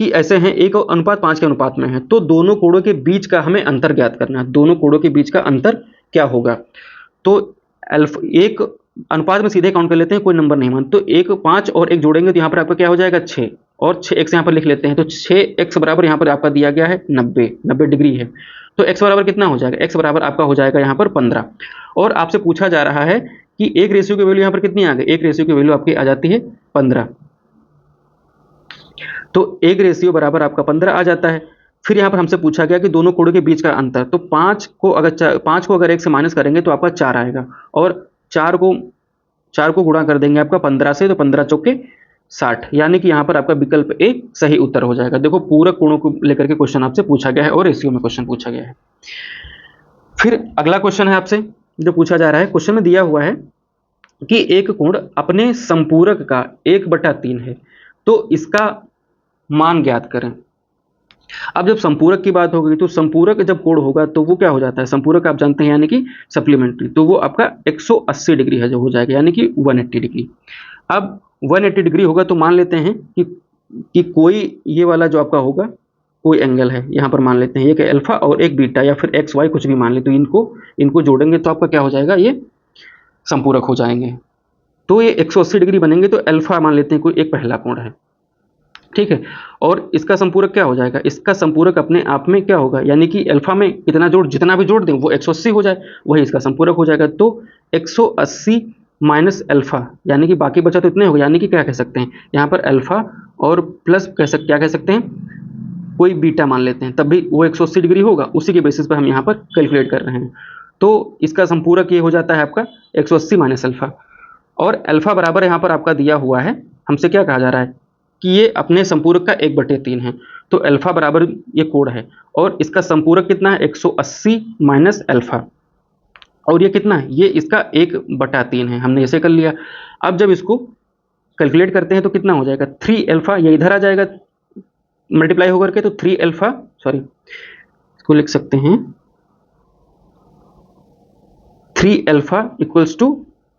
कि ऐसे हैं 1:5 के अनुपात में है, तो दोनों कोणों के बीच का हमें अंतर ज्ञात करना है। दोनों कोणों के बीच का अंतर क्या होगा, तो अल्फा एक अनुपात में सीधे काउंट कर लेते हैं, कोई नंबर नहीं मान, तो 1 5 और 1 जोड़ेंगे तो यहाँ पर आपका क्या हो जाएगा 6, और 6 एक्स यहाँ पर लिख लेते हैं। तो 6x बराबर यहाँ पर आपका दिया गया है 90 डिग्री है, तो x बराबर कितना हो जाएगा, x बराबर आपका हो जाएगा यहाँ पर 15। और आपसे पूछा जा रहा है कि एक रेशियो की वैल्यू यहाँ पर कितनी आ गई, एक रेशियो की वैल्यू आपकी आ जाती है 15, तो एक रेशियो बराबर आपका 15 आ जाता है। फिर यहाँ पर हमसे पूछा गया कि दोनों कोणों के बीच का अंतर, तो 5 को अगर 1 से माइनस करेंगे तो आपका 4 आएगा, और 4 को गुणा कर देंगे आपका 15 से, तो 15 चौके 60, यानी कि यहाँ पर आपका विकल्प ए सही उत्तर हो जाएगा। देखो पूरक कोणों को लेकर के क्वेश्चन आपसे पूछा गया है और रेशियो में क्वेश्चन पूछा गया है। फिर अगला क्वेश्चन है आपसे जो पूछा जा रहा है, क्वेश्चन में दिया हुआ है कि एक कोण अपने संपूरक का 1/3 है, तो इसका मान ज्ञात करें। अब जब संपूरक की बात होगी तो संपूरक जब कोण होगा तो वो क्या हो जाता है, संपूरक आप जानते हैं यानी कि सप्लीमेंट्री, तो वो आपका 180 डिग्री है जो हो जाएगा, यानी कि 180 डिग्री। अब 180 डिग्री होगा तो मान लेते हैं कि कोई ये वाला जो आपका होगा कोई एंगल है, यहाँ पर मान लेते हैं एक अल्फा और एक बीटा या फिर एक्स वाई कुछ भी मान ले, तो इनको जोड़ेंगे तो आपका क्या हो जाएगा, ये संपूरक हो जाएंगे। तो ये 180 डिग्री बनेंगे, तो अल्फा मान लेते हैं कोई एक पहला कोण है, ठीक है। और इसका संपूरक क्या हो जाएगा, इसका संपूरक अपने आप में क्या होगा, यानी कि अल्फा में कितना जितना भी जोड़ दें वो 180 हो जाए, वही इसका संपूरक हो जाएगा। तो 180 माइनस अल्फा, यानी कि बाकी बचा तो इतने हो गए, यानी कि क्या कह सकते हैं यहाँ पर अल्फा और प्लस क्या कह सकते हैं, कोई बीटा मान लेते हैं, तब भी वो 180 डिग्री होगा, उसी के बेसिस पर हम यहाँ पर कैलकुलेट कर रहे हैं। तो इसका संपूरक ये हो जाता है आपका 180 माइनस अल्फा, और अल्फा बराबर यहाँ पर आपका दिया हुआ है, हमसे क्या कहा जा रहा है कि ये अपने संपूरक का 1/3 है, तो अल्फा बराबर ये कोण है, और इसका संपूरक कितना है 180 माइनस अल्फा, और ये कितना है, ये इसका 1/3 है, हमने ऐसे कर लिया। अब जब इसको कैलकुलेट करते हैं तो कितना हो जाएगा, 3 अल्फा, ये इधर आ जाएगा मल्टीप्लाई होकर के, तो 3 अल्फा, सॉरी इसको लिख सकते हैं 3 alpha equals to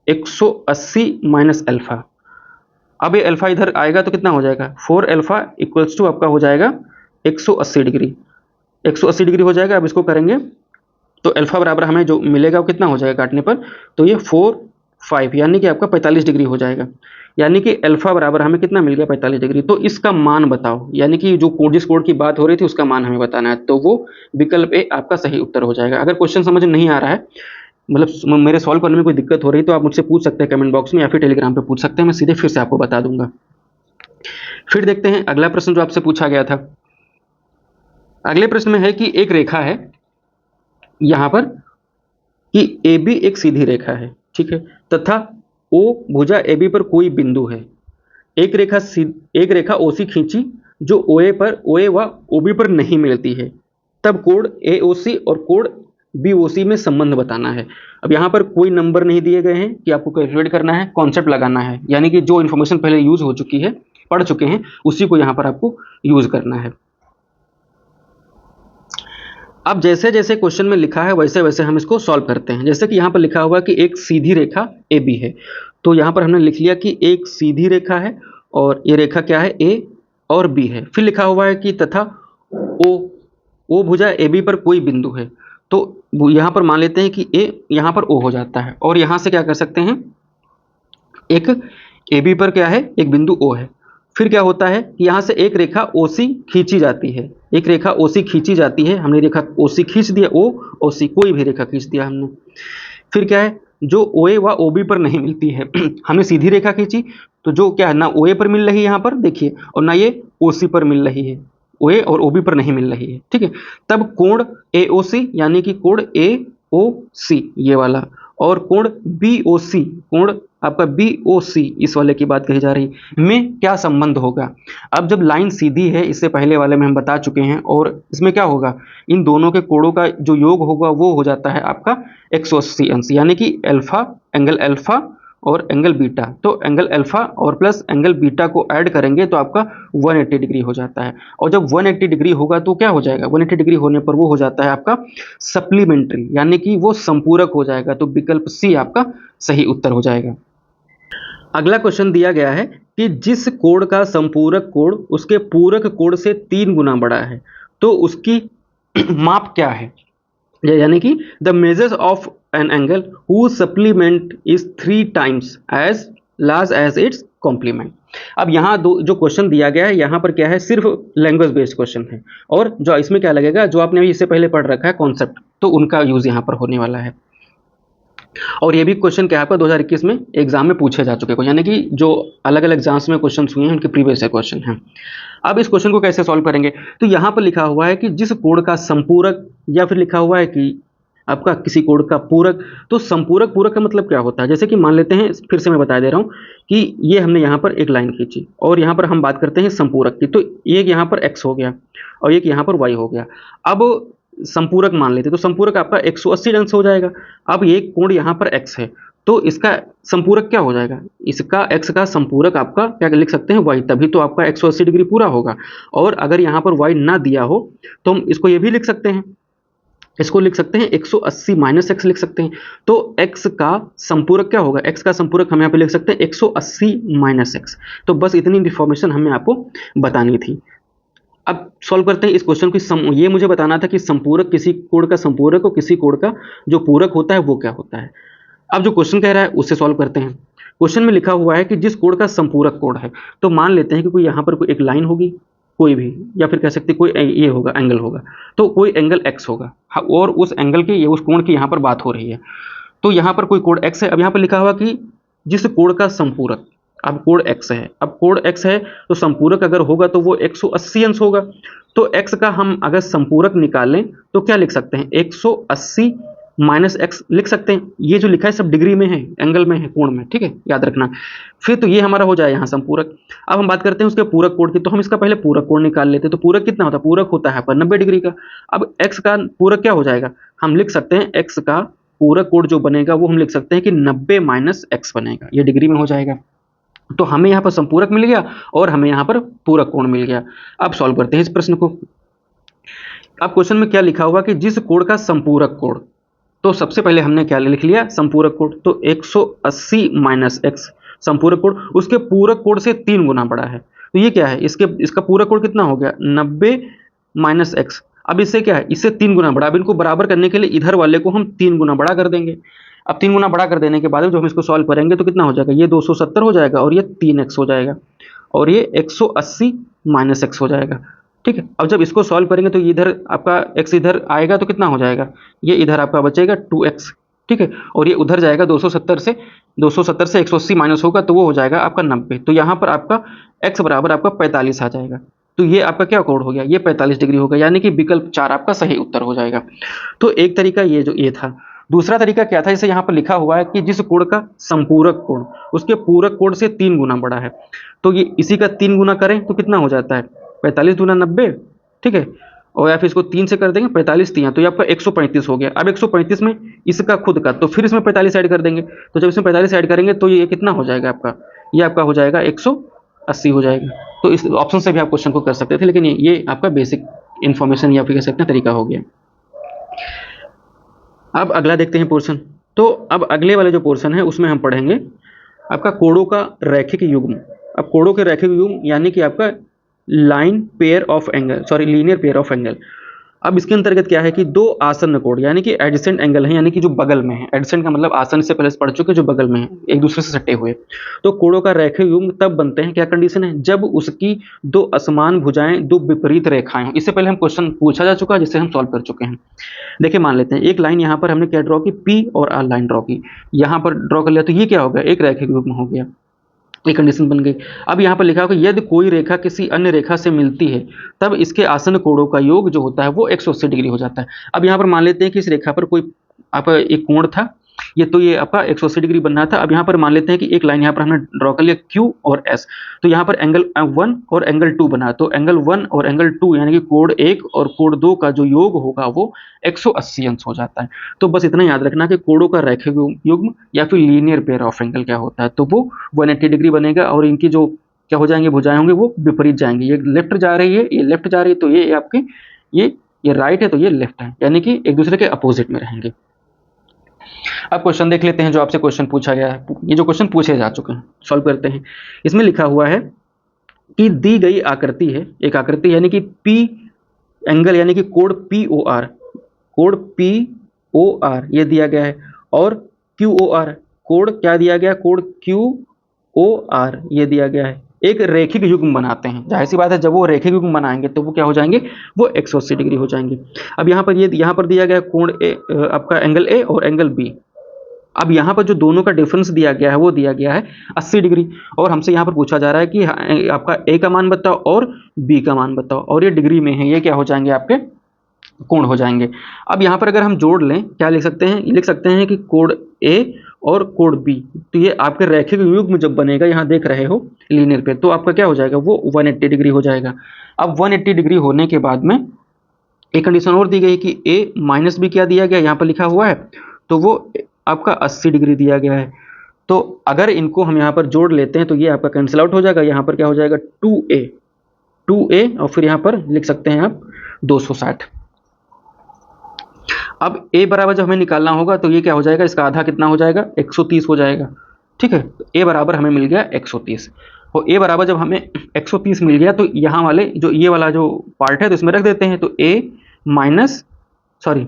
180 minus alpha. अब ये अल्फा इधर आएगा तो कितना हो जाएगा, 4 अल्फा इक्वल्स टू आपका हो जाएगा 180 डिग्री, 180 डिग्री हो जाएगा। अब इसको करेंगे तो अल्फा बराबर हमें जो मिलेगा वो कितना हो जाएगा काटने पर, तो ये 4 5 यानी कि आपका 45 डिग्री हो जाएगा, यानी कि अल्फा बराबर हमें कितना मिल गया 45 डिग्री। तो इसका मान बताओ, यानी कि जो जिस कोण की बात हो रही थी उसका मान हमें बताना है, तो वो विकल्प ए आपका सही उत्तर हो जाएगा। अगर क्वेश्चन समझ नहीं आ रहा है, मतलब मेरे सॉल्व करने में कोई दिक्कत हो रही तो आप मुझसे पूछ सकते हैं कमेंट बॉक्स में, या फिर टेलीग्राम पे पूछ सकते हैं, मैं सीधे फिर से आपको बता दूंगा। फिर देखते हैं अगला प्रश्न जो आपसे पूछा गया था। अगले प्रश्न में है कि एक रेखा है यहाँ पर कि ए बी एक सीधी रेखा है, ठीक है, तथा ओ भुजा ए बी पर कोई बिंदु है। एक रेखा ओ सी खींची जो ओ ए व ओ बी पर नहीं मिलती है, तब कोण ए ओ सी और कोण बी ओ सी में संबंध बताना है। अब यहाँ पर कोई नंबर नहीं दिए गए हैं कि आपको कैलकुलेट करना है, कॉन्सेप्ट लगाना है, यानी कि जो इन्फॉर्मेशन पहले यूज हो चुकी है, पढ़ चुके हैं, उसी को यहाँ पर आपको यूज करना है। अब जैसे जैसे क्वेश्चन में लिखा है वैसे वैसे हम इसको सॉल्व करते हैं। जैसे कि यहाँ पर लिखा हुआ है कि एक सीधी रेखा ए बी है, तो यहाँ पर हमने लिख लिया कि एक सीधी रेखा है और ये रेखा क्या है, ए और बी है। फिर लिखा हुआ है कि तथा ओ भुजा ए बी पर कोई बिंदु है, तो यहाँ पर मान लेते हैं कि ए यहाँ पर ओ हो जाता है, और यहाँ से क्या कर सकते हैं, एक ए बी पर क्या है, एक बिंदु ओ है। फिर क्या होता है कि यहाँ से एक रेखा ओ सी खींची जाती है, एक रेखा ओ सी खींची जाती है, हमने रेखा ओ सी खींच दिया, ओ सी कोई भी रेखा खींच दिया हमने। फिर क्या है, जो ओ ए व ओ बी पर नहीं मिलती है हमने सीधी रेखा खींची, तो जो क्या है ना ओ ए पर मिल रही है यहाँ पर देखिए, और ना ये ओ सी पर मिल रही है, ओ ए और ओ बी पर नहीं मिल रही है, ठीक है। तब कोण ए ओ सी यानी कि कोण ए ओ सी ये वाला, और कोण बी ओ सी, कोण आपका बी ओ सी इस वाले की बात कही जा रही में क्या संबंध होगा। अब जब लाइन सीधी है, इससे पहले वाले में हम बता चुके हैं, और इसमें क्या होगा, इन दोनों के कोणों का जो योग होगा वो हो जाता है आपका 180 अंश, यानी कि एंगल अल्फा और एंगल बीटा, तो एंगल अल्फा और प्लस एंगल बीटा को ऐड करेंगे तो आपका 180 डिग्री हो जाता है। और जब 180 डिग्री होगा तो क्या हो जाएगा, 180 डिग्री होने पर वो हो जाता है आपका सप्लीमेंट्री, यानी कि वो संपूरक हो जाएगा, तो विकल्प सी आपका सही उत्तर हो जाएगा। अगला क्वेश्चन दिया गया है कि जिस कोण का संपूरक कोण उसके पूरक कोण से 3 गुना बड़ा है, तो उसकी माप क्या है, यानी कि the measures of an angle whose supplement is 3 times as large as its complement। अब यहाँ जो क्वेश्चन दिया गया है यहाँ पर क्या है, सिर्फ लैंग्वेज बेस्ड क्वेश्चन है, और जो इसमें क्या लगेगा, जो आपने अभी इससे पहले पढ़ रखा है कॉन्सेप्ट, तो उनका यूज यहाँ पर होने वाला है। और ये भी क्वेश्चन क्या है आपका 2021 में एग्जाम में पूछे जा चुके हैं, यानी कि जो अलग अलग एग्जाम्स में क्वेश्चन हुए हैं उनके प्रीवियस क्वेश्चन हैं। अब इस क्वेश्चन को कैसे सॉल्व करेंगे, तो यहाँ पर लिखा हुआ है कि जिस कोण का संपूरक, या फिर लिखा हुआ है कि आपका किसी कोण का पूरक, तो संपूरक पूरक का मतलब क्या होता है, जैसे कि मान लेते हैं, फिर से मैं बता दे रहा हूँ कि ये हमने यहाँ पर एक लाइन खींची और यहाँ पर हम बात करते हैं संपूरक की, तो एक यहाँ पर x हो गया और एक यहाँ पर y हो गया। अब संपूरक मान लेते तो संपूरक आपका 180 अंश हो जाएगा। अब ये कोण यहाँ पर x है, तो इसका संपूरक क्या हो जाएगा, इसका x का संपूरक आपका क्या लिख सकते हैं, y, तभी तो आपका 180 डिग्री पूरा होगा। और अगर यहाँ पर y ना दिया हो तो हम इसको ये भी लिख सकते हैं, इसको लिख सकते हैं 180 माइनस एक्स लिख सकते हैं। तो x का संपूरक क्या होगा, x का संपूरक हम यहाँ पे लिख सकते हैं 180 माइनस एक्स। तो बस इतनी इन्फॉर्मेशन हमें आपको बतानी थी। अब सॉल्व करते हैं इस क्वेश्चन को। ये मुझे बताना था कि संपूरक, किसी कोण का संपूरक और किसी कोण का जो पूरक होता है वो क्या होता है। अब जो क्वेश्चन कह रहा है उससे सॉल्व करते हैं। क्वेश्चन में लिखा हुआ है कि जिस कोण का संपूरक कोण है, तो मान लेते हैं कि कोई यहाँ पर कोई एक लाइन होगी, कोई भी, या फिर कह सकते कोई ये होगा, एंगल होगा, तो कोई एंगल x होगा। और उस एंगल की, उस कोण की यहाँ पर बात हो रही है। तो यहाँ पर कोई कोण x है। अब यहाँ पर लिखा हुआ कि जिस कोण का संपूरक, अब कोण x है, अब कोण x है तो संपूरक अगर होगा तो वो 180 अंश होगा। तो x का हम अगर संपूरक निकालें तो क्या लिख सकते हैं, 180 माइनस एक्स लिख सकते हैं। ये जो लिखा है सब डिग्री में है, एंगल में है, कोण में, ठीक है, याद रखना। फिर तो ये हमारा हो जाए यहाँ संपूरक। अब हम बात करते हैं उसके पूरक कोण की, तो हम इसका पहले पूरक कोण निकाल लेते हैं। तो पूरक कितना होता है, पूरक होता है पर 90 डिग्री का। अब x का पूरक क्या हो जाएगा, हम लिख सकते हैं x का पूरक कोण जो बनेगा वो हम लिख सकते हैं कि 90 माइनस एक्स बनेगा, ये डिग्री में हो जाएगा। तो हमें यहाँ पर संपूरक मिल गया और हमें यहाँ पर पूरक कोण मिल गया। अब सॉल्व करते हैं इस प्रश्न को। अब क्वेश्चन में क्या लिखा हुआ कि जिस कोण का संपूरक कोण, तो सबसे पहले हमने क्या लिख लिया, संपूरक कोण। तो 180 माइनस एक्स संपूरक कोण उसके पूरक कोण से 3 गुना बड़ा है। तो ये क्या है, इसका पूरक कोण कितना हो गया, 90 माइनस एक्स। अब इससे क्या है, इससे 3 गुना बड़ा। अब इनको बराबर करने के लिए इधर वाले को हम 3 गुना बड़ा कर देंगे। अब 3 गुना बड़ा कर देने के बाद जो हम इसको सॉल्व करेंगे तो कितना हो जाएगा, ये 270 हो जाएगा और ये 3x हो जाएगा और ये 180 माइनस एक्स हो जाएगा। ठीक है, अब जब इसको सॉल्व करेंगे तो इधर आपका x इधर आएगा तो कितना हो जाएगा, ये इधर आपका बचेगा 2x। ठीक है, और ये उधर जाएगा 270 से 180 माइनस होगा तो वो हो जाएगा आपका 90। तो यहाँ पर आपका x बराबर आपका 45 आ जाएगा। तो ये आपका क्या कोण हो गया, ये 45 डिग्री होगा, यानी कि विकल्प 4 आपका सही उत्तर हो जाएगा। तो एक तरीका ये था। दूसरा तरीका क्या था, जैसे यहाँ पर लिखा हुआ है कि जिस कोण का संपूरक कोण उसके पूरक कोण से 3 गुना बड़ा है, तो ये इसी का 3 गुना करें तो कितना हो जाता है, 45 दूना 90। ठीक है, और या फिर इसको 3 से कर देंगे, 45 3 तो ये आपका 135 हो गया। अब 135 में इसका खुद का, तो फिर इसमें 45 ऐड कर देंगे। तो जब इसमें 45 ऐड करेंगे तो ये कितना हो जाएगा आपका, ये आपका हो जाएगा 180 हो जाएगा। तो इस ऑप्शन से भी आप क्वेश्चन को कर सकते थे, लेकिन ये आपका बेसिक इन्फॉर्मेशन या फिर कह सकते हैं तरीका हो गया। अब अगला देखते हैं पोर्शन। तो अब अगले वाले जो पोर्शन है उसमें हम पढ़ेंगे आपका कोणों का रैखिक युग्म। अब कोणों के रैखिक युग्म यानी कि आपका line pair of angle, sorry linear pair of angle. अब इसके अंतर्गत क्या है कि दो आसन्न कोण यानी कि एडजेसेंट एंगल है, यानी कि जो बगल में है। एडजेसेंट का मतलब आसन्न से पहले से पढ़ चुके, जो बगल में है, एक दूसरे से सटे हुए। तो कोणों का रैखिक युग्म तब बनते हैं, क्या कंडीशन है, जब उसकी दो असमान भुजाएं दो विपरीत रेखाएं हों। इससे पहले हम क्वेश्चन पूछा जा चुका है जिसे हम सॉल्व कर चुके हैं। देखिए मान लेते हैं एक लाइन यहाँ पर हमने क्या ड्रॉ की, पी और आर लाइन ड्रॉ की, यहाँ पर ड्रॉ कर लिया, तो ये क्या हो गया, एक रैखिक युग्म हो गया, ये कंडीशन बन गई। अब यहाँ पर लिखा होगा यदि कोई रेखा किसी अन्य रेखा से मिलती है तब इसके आसन्न कोणों का योग जो होता है वो 180 डिग्री हो जाता है। अब यहाँ पर मान लेते हैं कि इस रेखा पर कोई आपका एक कोण था, ये आपका 180 डिग्री बन रहा था। अब यहाँ पर मान लेते हैं कि एक लाइन यहाँ पर हमने ड्रॉ कर लिया Q और S, तो यहाँ पर एंगल 1 और एंगल 2 बना। तो एंगल 1 और एंगल 2 यानी कि कोण 1 और कोण 2 का जो योग होगा वो 180 अंश हो जाता है। तो बस इतना याद रखना कि कोणों का रैखिक युग्म या फिर लीनियर पेयर ऑफ एंगल क्या होता है, तो वो 180 डिग्री बनेगा और इनकी जो क्या हो जाएंगे, भुजाएं होंगे वो विपरीत जाएंगी। ये लेफ्ट जा रही है, ये लेफ्ट जा रही है, तो ये आपके ये राइट है तो ये लेफ्ट है, यानी कि एक दूसरे के अपोजिट में रहेंगे। अब क्वेश्चन देख लेते हैं जो आपसे क्वेश्चन पूछा गया है। ये जो क्वेश्चन पूछे जा चुके हैं सॉल्व करते हैं। इसमें लिखा हुआ है कि दी गई आकृति है, एक आकृति यानी कि पी एंगल यानी कि कोण पी ओ आर ये दिया गया है, और क्यू ओ आर कोण क्या दिया गया, कोण क्यू ओ आर ये दिया गया है। एक रैखिक युग्म बनाते हैं, जाहिर सी बात है जब वो रैखिक युग्म बनाएंगे तो वो क्या हो जाएंगे, वो 180 डिग्री हो जाएंगे। अब यहाँ पर दिया गया कोण ए, आपका एंगल ए और एंगल बी। अब यहाँ पर जो दोनों का डिफरेंस दिया गया है वो दिया गया है 80 डिग्री, और हमसे यहाँ पर पूछा जा रहा है कि आपका ए का मान बताओ और बी का मान बताओ, और ये डिग्री में है, ये क्या हो जाएंगे, आपके कोण हो जाएंगे। अब यहाँ पर अगर हम जोड़ लें, क्या लिख सकते हैं कि कोण ए और कोण बी, तो ये आपके रैखिक युग्म जब बनेगा, यहाँ देख रहे हो लीनियर पे, तो आपका क्या हो जाएगा, वो 180 डिग्री हो जाएगा। अब 180 डिग्री होने के बाद में एक कंडीशन और दी गई कि ए माइनस बी क्या दिया गया, यहाँ पर लिखा हुआ है, तो वो आपका 80 डिग्री दिया गया है। तो अगर इनको हम यहाँ पर जोड़ लेते हैं तो ये आपका कैंसिल आउट हो जाएगा। यहाँ पर क्या हो जाएगा 2a और फिर यहाँ पर लिख सकते हैं आप 260। अब a बराबर जब हमें निकालना होगा तो ये क्या हो जाएगा, इसका आधा कितना हो जाएगा 130 हो जाएगा। ठीक है, तो a बराबर हमें मिल गया 130 और a बराबर जब हमें 130 मिल गया तो यहाँ वाले जो ये वाला जो पार्ट है तो इसमें रख देते हैं। तो a माइनस सॉरी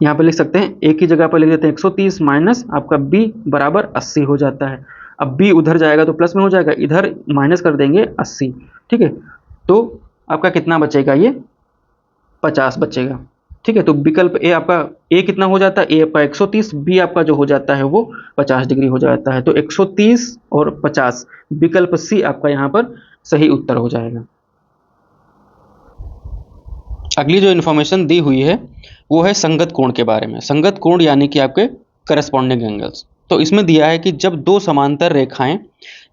यहाँ पर लिख सकते हैं a की जगह पर लिख देते हैं 130 माइनस आपका b बराबर 80 हो जाता है। अब b उधर जाएगा तो प्लस में हो जाएगा, इधर माइनस कर देंगे 80। ठीक है, तो आपका कितना बचेगा, ये 50 बचेगा। ठीक है, तो विकल्प ए आपका ए कितना हो जाता है, ए आपका 130, बी आपका जो हो जाता है वो 50 डिग्री हो जाता है। तो 130 और 50 विकल्प सी आपका यहाँ पर सही उत्तर हो जाएगा। अगली जो इन्फॉर्मेशन दी हुई है वो है संगत कोण के बारे में। संगत कोण यानी कि आपके करस्पॉन्डिंग एंगल्स। तो इसमें दिया है कि जब दो समांतर रेखाएं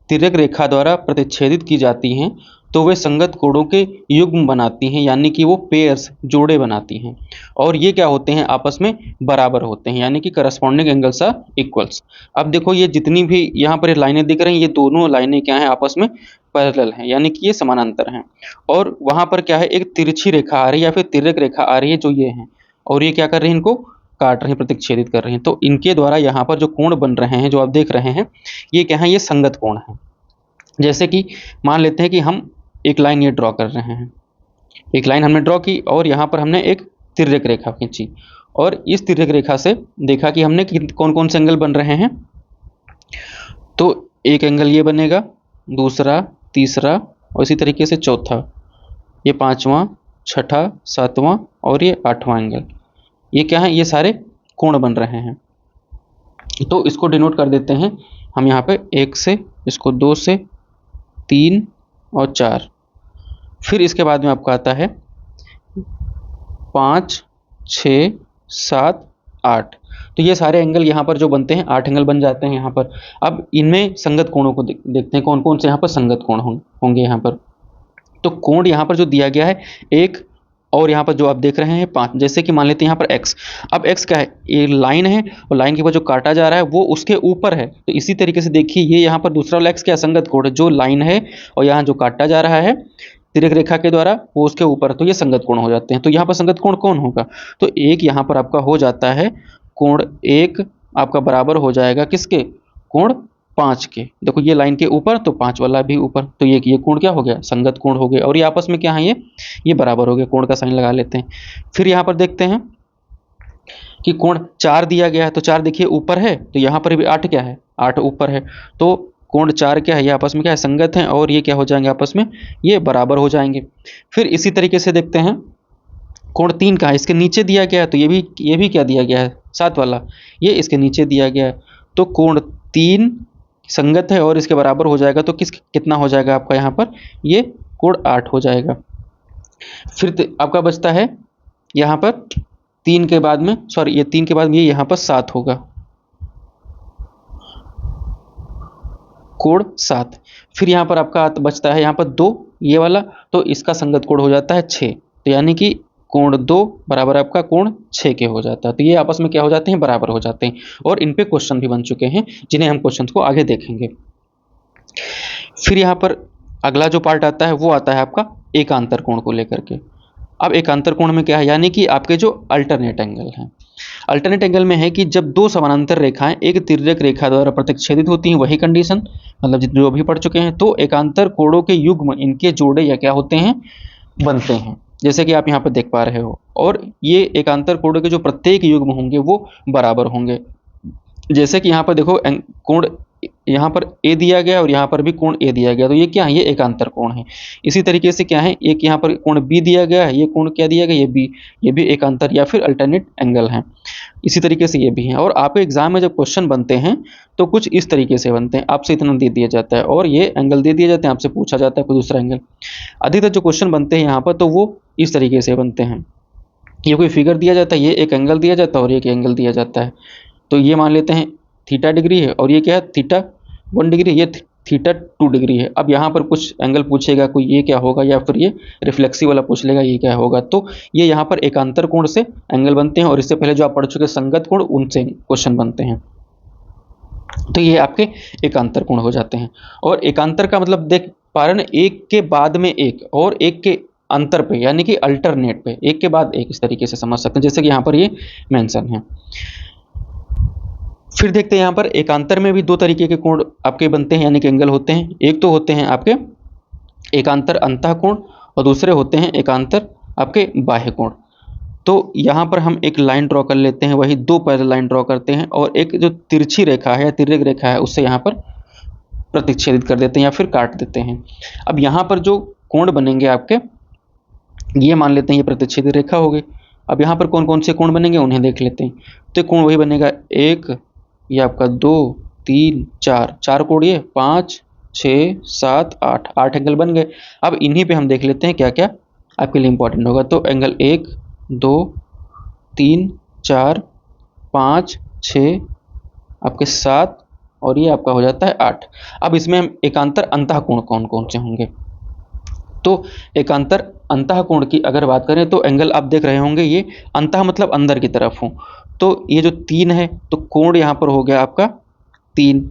तिर्यक रेखा द्वारा प्रतिच्छेदित की जाती हैं तो वे संगत कोणों के युग्म बनाती हैं, यानी कि वो पेयर्स जोड़े बनाती हैं। और ये क्या होते हैं, आपस में बराबर होते हैं, यानी कि करस्पॉन्डिंग एंगल्स आर इक्वल्स। अब देखो ये जितनी भी यहाँ पर लाइनें दिख रही हैं ये दोनों लाइनें क्या हैं, आपस में पैरेलल हैं, यानी कि ये समानांतर हैं। और वहाँ पर क्या है, एक तिरछी रेखा आ रही है या फिर तिर्यक रेखा आ रही है जो ये है, और ये क्या कर रही है, इनको काट रहे हैं, प्रतिच्छेदित कर रहे हैं। तो इनके द्वारा यहाँ पर जो कोण बन रहे हैं जो आप देख रहे हैं ये क्या है, ये संगत कोण है। जैसे कि मान लेते हैं कि हम एक लाइन ये ड्रॉ कर रहे हैं, एक लाइन हमने ड्रॉ की और यहाँ पर हमने एक तिर्यक रेखा खींची और इस तिर्यक रेखा से देखा कि हमने कौन कौन से एंगल बन रहे हैं। तो एक एंगल ये बनेगा, दूसरा, तीसरा और इसी तरीके से चौथा, ये पांचवा, छठा, सातवां और ये आठवां एंगल। ये क्या है, ये सारे कोण बन रहे हैं। तो इसको डिनोट कर देते हैं हम यहाँ पे 1 से, इसको 2 से, 3 और 4। फिर इसके बाद में आपका आता है 5, 6, 7, 8। तो ये सारे एंगल यहाँ पर जो बनते हैं 8 एंगल बन जाते हैं यहाँ पर। अब इनमें संगत कोणों को देखते हैं कौन कौन से यहाँ पर संगत कोण होंगे यहाँ पर। तो कोण यहाँ पर जो दिया गया है 1 और यहाँ पर जो आप देख रहे हैं 5। जैसे कि मान लेते हैं यहाँ पर x, अब x क्या है, ये लाइन है और लाइन के ऊपर जो काटा जा रहा है वो उसके ऊपर है। तो इसी तरीके से देखिए ये यहाँ पर दूसरा वाला x क्या, संगत कोण है, जो लाइन है और यहाँ जो काटा जा रहा है तिर्यक रेखा के द्वारा वो उसके ऊपर, तो ये संगत कोण हो जाते हैं। तो यहाँ पर संगत कोण कौन होगा, तो एक यहाँ पर आपका हो जाता है कोण 1 आपका बराबर हो जाएगा किसके, कोण 5 के। देखो ये लाइन के ऊपर तो 5 वाला भी ऊपर, तो ये कोण क्या हो गया, संगत कोण हो गया। और ये आपस में क्या है, ये बराबर हो गया, कोण का साइन लगा लेते हैं। फिर यहाँ पर देखते हैं कि कोण 4 दिया गया है, तो 4 देखिए ऊपर है, तो यहाँ पर भी 8 क्या है, 8 ऊपर है। तो कोण 4 क्या है, ये आपस में क्या है, संगत हैं और ये क्या हो जाएंगे, आपस में ये बराबर हो जाएंगे। फिर इसी तरीके से देखते हैं कोण 3 का है, इसके नीचे दिया गया है, तो ये भी क्या दिया गया है, 7 वाला, ये इसके नीचे दिया गया है। तो कोण 3 संगत है और इसके बराबर हो जाएगा, तो कितना हो जाएगा आपका यहाँ पर, ये कोण 8 हो जाएगा। फिर आपका बचता है यहाँ पर 3 के बाद में, सॉरी ये 3 के बाद में ये यहाँ पर 7 होगा, कोण 7। फिर यहाँ पर आपका बचता है यहाँ पर 2 ये वाला, तो इसका संगत कोण हो जाता है 6। तो यानी कि कोण 2 बराबर आपका कोण 6 के हो जाता है। तो ये आपस में क्या हो जाते हैं, बराबर हो जाते हैं। और इन पे क्वेश्चन भी बन चुके हैं जिन्हें हम क्वेश्चंस को आगे देखेंगे। फिर यहाँ पर अगला जो पार्ट आता है वो आता है आपका एकांतर कोण को लेकर के। अब एकांतर कोण में क्या है, यानी कि आपके जो अल्टरनेट एंगल हैं, अल्टरनेट एंगल में है कि जब दो समानांतर रेखाएं एक तिर्यक रेखा द्वारा प्रतिच्छेदित होती हैं, वही कंडीशन मतलब जो भी पढ़ चुके हैं, तो एकांतर कोणों के युग्म इनके जोड़े या क्या होते हैं, बनते हैं, जैसे कि आप यहाँ पर देख पा रहे हो। और ये एकांतर कोणों के जो प्रत्येक युग्म होंगे वो बराबर होंगे। जैसे कि यहाँ पर देखो कोण यहाँ पर ए दिया गया और यहाँ पर भी कोण ए दिया गया, तो ये क्या है, ये एकांतर कोण है। इसी तरीके से क्या है, एक यहाँ पर कोण बी दिया गया है, ये कोण क्या दिया गया, ये भी एकांतर या फिर अल्टरनेट एंगल है। इसी तरीके से ये भी है। और आपके एग्जाम में जब क्वेश्चन बनते हैं तो कुछ इस तरीके से बनते हैं, आपसे इतना दे दिया जाता है और ये एंगल दे दिए जाते हैं, आपसे पूछा जाता है कोई दूसरा एंगल। अधिकतर जो क्वेश्चन बनते हैं यहाँ पर तो वो इस तरीके से बनते हैं, ये कोई फिगर दिया जाता है, ये एक एंगल दिया जाता है और एक एंगल दिया जाता है। तो ये मान लेते हैं थीटा डिग्री है और ये क्या है, थीटा 1 डिग्री, ये थीटा 2 डिग्री है। अब यहाँ पर कुछ एंगल पूछेगा कोई, ये क्या होगा, या फिर ये रिफ्लेक्सिव वाला पूछ लेगा ये क्या होगा। तो ये यहाँ पर एकांतर कोण से एंगल बनते हैं, और इससे पहले जो आप पढ़ चुके संगत कोण, उनसे क्वेश्चन बनते हैं। तो ये आपके एकांतर कोण हो जाते हैं। और एकांतर का मतलब देख पा रहे हैं ना, एक के बाद में एक और एक के अंतर पे, यानी कि अल्टरनेट पे, एक के बाद एक, इस तरीके से समझ सकते हैं, जैसे कि यहाँ पर ये मेंशन है। फिर देखते हैं यहाँ पर एकांतर में भी दो तरीके के कोण आपके बनते हैं, यानी कि एंगल होते हैं। एक तो होते हैं आपके एकांतर अंतः कोण, और दूसरे होते हैं एकांतर आपके बाह्य कोण। तो यहाँ पर हम एक लाइन ड्रॉ कर लेते हैं, वही दो पैरेलल लाइन ड्रॉ करते हैं, और एक जो तिरछी रेखा है या तिर्यक रेखा है उससे यहाँ पर प्रतिच्छेदित कर देते हैं या फिर काट देते हैं। अब यहाँ पर जो कोण बनेंगे आपके, ये मान लेते हैं ये प्रतिच्छेदी रेखा हो गई। अब यहाँ पर कौन कौन से कोण बनेंगे उन्हें देख लेते हैं। तो कोण वही बनेगा, एक, ये आपका 2, 3, 4, 4 कोण, ये 5, 6, 7, 8, 8 एंगल बन गए। अब इन्हीं पे हम देख लेते हैं क्या क्या आपके लिए इंपॉर्टेंट होगा। तो एंगल 1, 2, 3, 4, 5, 6, आपके 7, और ये आपका हो जाता है 8। अब इसमें हम एकांतर अंतः कोण कौन कौन से होंगे। तो एकांतर अंतः कोण की अगर बात करें तो एंगल आप देख रहे होंगे, ये अंतः मतलब अंदर की तरफ हो। तो ये जो 3 है, तो कोण यहाँ पर हो गया आपका 3,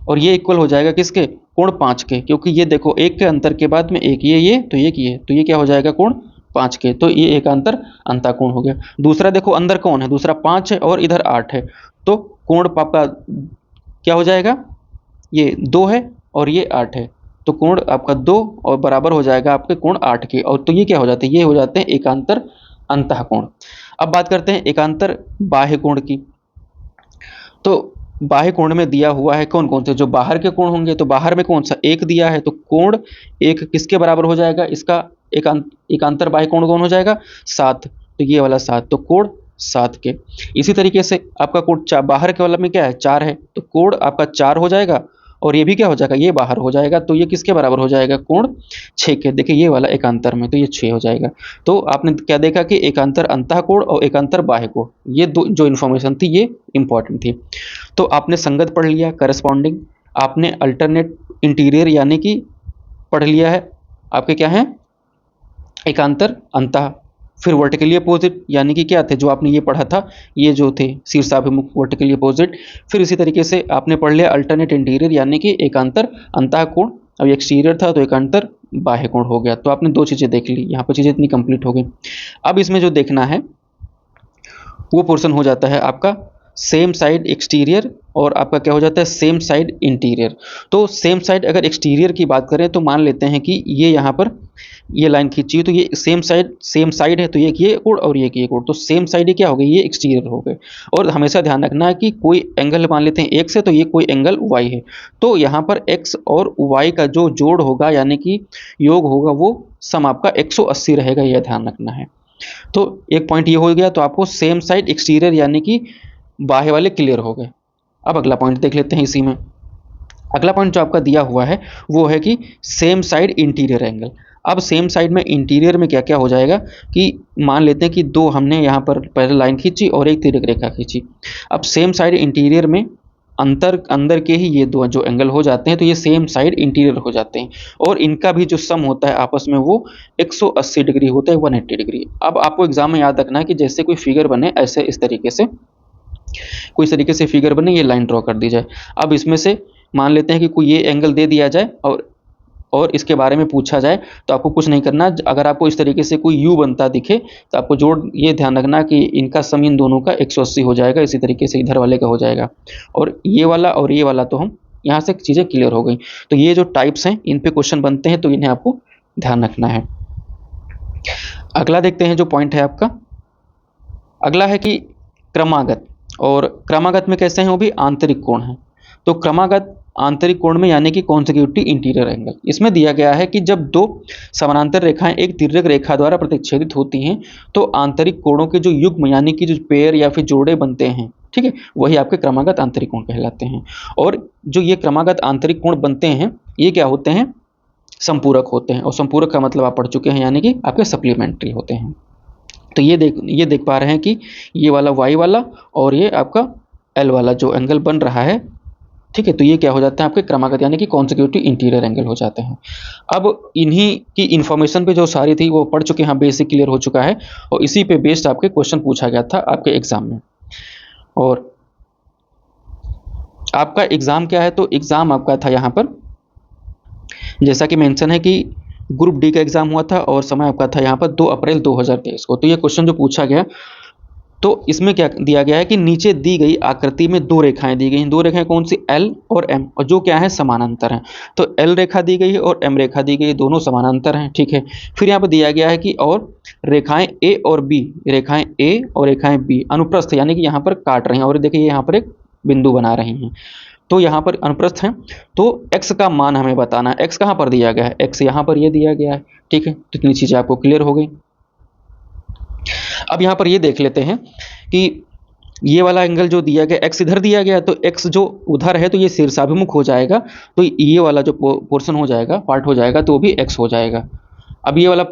और ये इक्वल हो जाएगा किसके, कोण 5 के, क्योंकि ये देखो एक के अंतर के बाद में एक, ये तो ये, तो ये क्या हो जाएगा, कोण 5 के। तो ये एकांतर अंतः कोण हो गया। दूसरा देखो अंदर कौन है, दूसरा 5 है और इधर 8 है, तो कोण आपका क्या हो जाएगा, ये 2 है और ये 8 है, तो कोण आपका 2 और बराबर हो जाएगा आपके कोण 8 के। और तो ये क्या हो जाते हैं, ये हो जाते हैं एकांतर अंतः कोण। अब बात करते हैं एकांतर बाह्य कोण की। तो बाह्य कोण में दिया हुआ है कौन कौन से, जो बाहर के कोण होंगे, तो बाहर में कौन सा, एक दिया है, तो कोण एक किसके बराबर हो जाएगा, इसका एकांतर बाह्य कोण कौन हो जाएगा, 7, तो ये वाला 7, तो कोण 7 के। इसी तरीके से आपका कोण बाहर के वाला में क्या है, 4 है, तो कोण आपका 4 हो जाएगा, और ये भी क्या हो जाएगा, ये बाहर हो जाएगा, तो ये किसके बराबर हो जाएगा, कोण 6 के। देखिए ये वाला एकांतर में, तो ये 6 हो जाएगा। तो आपने क्या देखा कि एकांतर अंतः कोण और एकांतर बाह्य कोण, ये दो जो इन्फॉर्मेशन थी ये इंपॉर्टेंट थी। तो आपने संगत पढ़ लिया, करस्पॉन्डिंग, आपने अल्टरनेट इंटीरियर यानी कि पढ़ लिया है, आपके क्या है एकांतर अंतः। फिर वर्टिकली अपोजिट यानी कि क्या थे, जो आपने ये पढ़ा था, ये जो थे शीर्षाभिमुख वर्टिकली अपोजिट। फिर इसी तरीके से आपने पढ़ लिया अल्टरनेट इंटीरियर यानी कि एकांतर अंतः कोण। अब एक्सटीरियर था तो एकांतर बाह्य कोण हो गया। तो आपने दो चीज़ें देख ली, यहाँ पर चीज़ें इतनी कंप्लीट हो गई। अब इसमें जो देखना है वो पोर्शन हो जाता है आपका सेम साइड एक्सटीरियर, और आपका क्या हो जाता है सेम साइड इंटीरियर। तो सेम साइड अगर एक्सटीरियर की बात करें तो मान लेते हैं कि ये यहाँ पर ये लाइन खींची, तो ये सेम साइड है, तो ये कोण और ये कोण, तो सेम साइड क्या हो गई, ये एक्सटीरियर हो गए। और हमेशा ध्यान रखना है कि कोई एंगल मान लेते हैं x है, तो ये कोई एंगल y है, तो यहाँ पर x और y का जो जोड़ होगा यानी कि योग होगा, वो सम आपका 180 रहेगा, यह ध्यान रखना है। तो एक पॉइंट ये हो गया, तो आपको सेम साइड एक्सटीरियर यानी कि बाह्य वाले क्लियर हो गए। अब अगला पॉइंट देख लेते हैं इसी में। अगला पॉइंट जो आपका दिया हुआ है वो है कि सेम साइड इंटीरियर एंगल। अब सेम साइड में इंटीरियर में क्या क्या हो जाएगा कि मान लेते हैं कि दो हमने यहाँ पर पहले लाइन खींची और एक तिर्यक रेखा खींची। अब सेम साइड इंटीरियर में अंदर के ही ये दो जो एंगल हो जाते हैं, तो ये सेम साइड इंटीरियर हो जाते हैं, और इनका भी जो सम होता है आपस में वो 180 डिग्री होता है, 180 डिग्री। अब आपको एग्जाम में याद रखना है कि जैसे कोई फिगर बने ऐसे इस तरीके से कोई इस तरीके से फिगर बने, ये लाइन ड्रॉ कर दी जाए। अब इसमें से मान लेते हैं कि कोई ये एंगल दे दिया जाए और इसके बारे में पूछा जाए, तो आपको कुछ नहीं करना। अगर आपको इस तरीके से कोई यू बनता दिखे तो आपको जोड़ ये ध्यान रखना कि इनका सम इन दोनों का 180 हो जाएगा, इसी तरीके से इधर वाले का हो जाएगा, और ये वाला तो हम यहाँ से चीज़ें क्लियर हो गई। तो ये जो टाइप्स हैं इन पे क्वेश्चन बनते हैं, तो इन्हें आपको ध्यान रखना है। अगला देखते हैं जो पॉइंट है आपका, अगला है कि क्रमागत। और क्रमागत में कैसे हैं, वो भी आंतरिक कोण है। तो क्रमागत आंतरिक कोण में यानी कि कॉन्सेक्यूटिव इंटीरियर एंगल, इसमें दिया गया है कि जब दो समानांतर रेखाएं एक तिर्यक रेखा द्वारा प्रतिच्छेदित होती हैं तो आंतरिक कोणों के जो युग्म यानी कि जो पेयर या फिर जोड़े बनते हैं, ठीक है, वही आपके क्रमागत आंतरिक कोण कहलाते हैं। और जो ये क्रमागत आंतरिक कोण बनते हैं ये क्या होते हैं, संपूरक होते हैं। और संपूरक का मतलब आप पढ़ चुके हैं, यानी कि आपके सप्लीमेंट्री होते हैं। तो ये देख पा रहे हैं कि ये वाला y वाला और ये आपका l वाला जो एंगल बन रहा है, ठीक है, तो ये क्या हो जाते हैं आपके क्रमागत यानी कि कॉन्सेक्यूटिव इंटीरियर एंगल हो जाते हैं। अब इन्हीं की इन्फॉर्मेशन पे जो सारी थी वो पढ़ चुके हैं, बेसिक क्लियर हो चुका है और इसी पे बेस्ड आपके क्वेश्चन पूछा गया था आपके एग्जाम में। और आपका एग्जाम क्या है, तो एग्जाम आपका था यहाँ पर जैसा कि मेंशन है कि ग्रुप डी का एग्जाम हुआ था और समय आपका था यहाँ पर 2 अप्रैल 2023 को। तो ये क्वेश्चन जो पूछा गया, तो इसमें क्या दिया गया है कि नीचे दी गई आकृति में दो रेखाएं दी गई हैं। दो रेखाएं कौन सी, एल और एम, और जो क्या है समानांतर हैं। तो एल रेखा दी गई है और एम रेखा दी गई है, दोनों समानांतर हैं। ठीक है, फिर यहाँ पर दिया गया है कि और रेखाएं ए और बी, रेखाएं ए और रेखाएं बी अनुप्रस्थ यानी कि यहाँ पर काट रही हैं और देखिए यहाँ पर एक बिंदु बना रही हैं। तो यहाँ पर अनुप्रस्थ हैं, तो x का मान हमें बताना है। x कहाँ पर दिया गया है, x यहाँ पर ये दिया गया है। ठीक है, तो इतनी चीज़ें आपको क्लियर हो गई। अब यहाँ पर ये देख लेते हैं कि ये वाला एंगल जो दिया गया, x इधर दिया गया, तो x जो उधर है तो ये शीर्षाभिमुख हो जाएगा, तो ये वाला जो पोर्शन हो जाएगा, पार्ट हो जाएगा, तो वो भी x हो जाएगा। अब ये वाला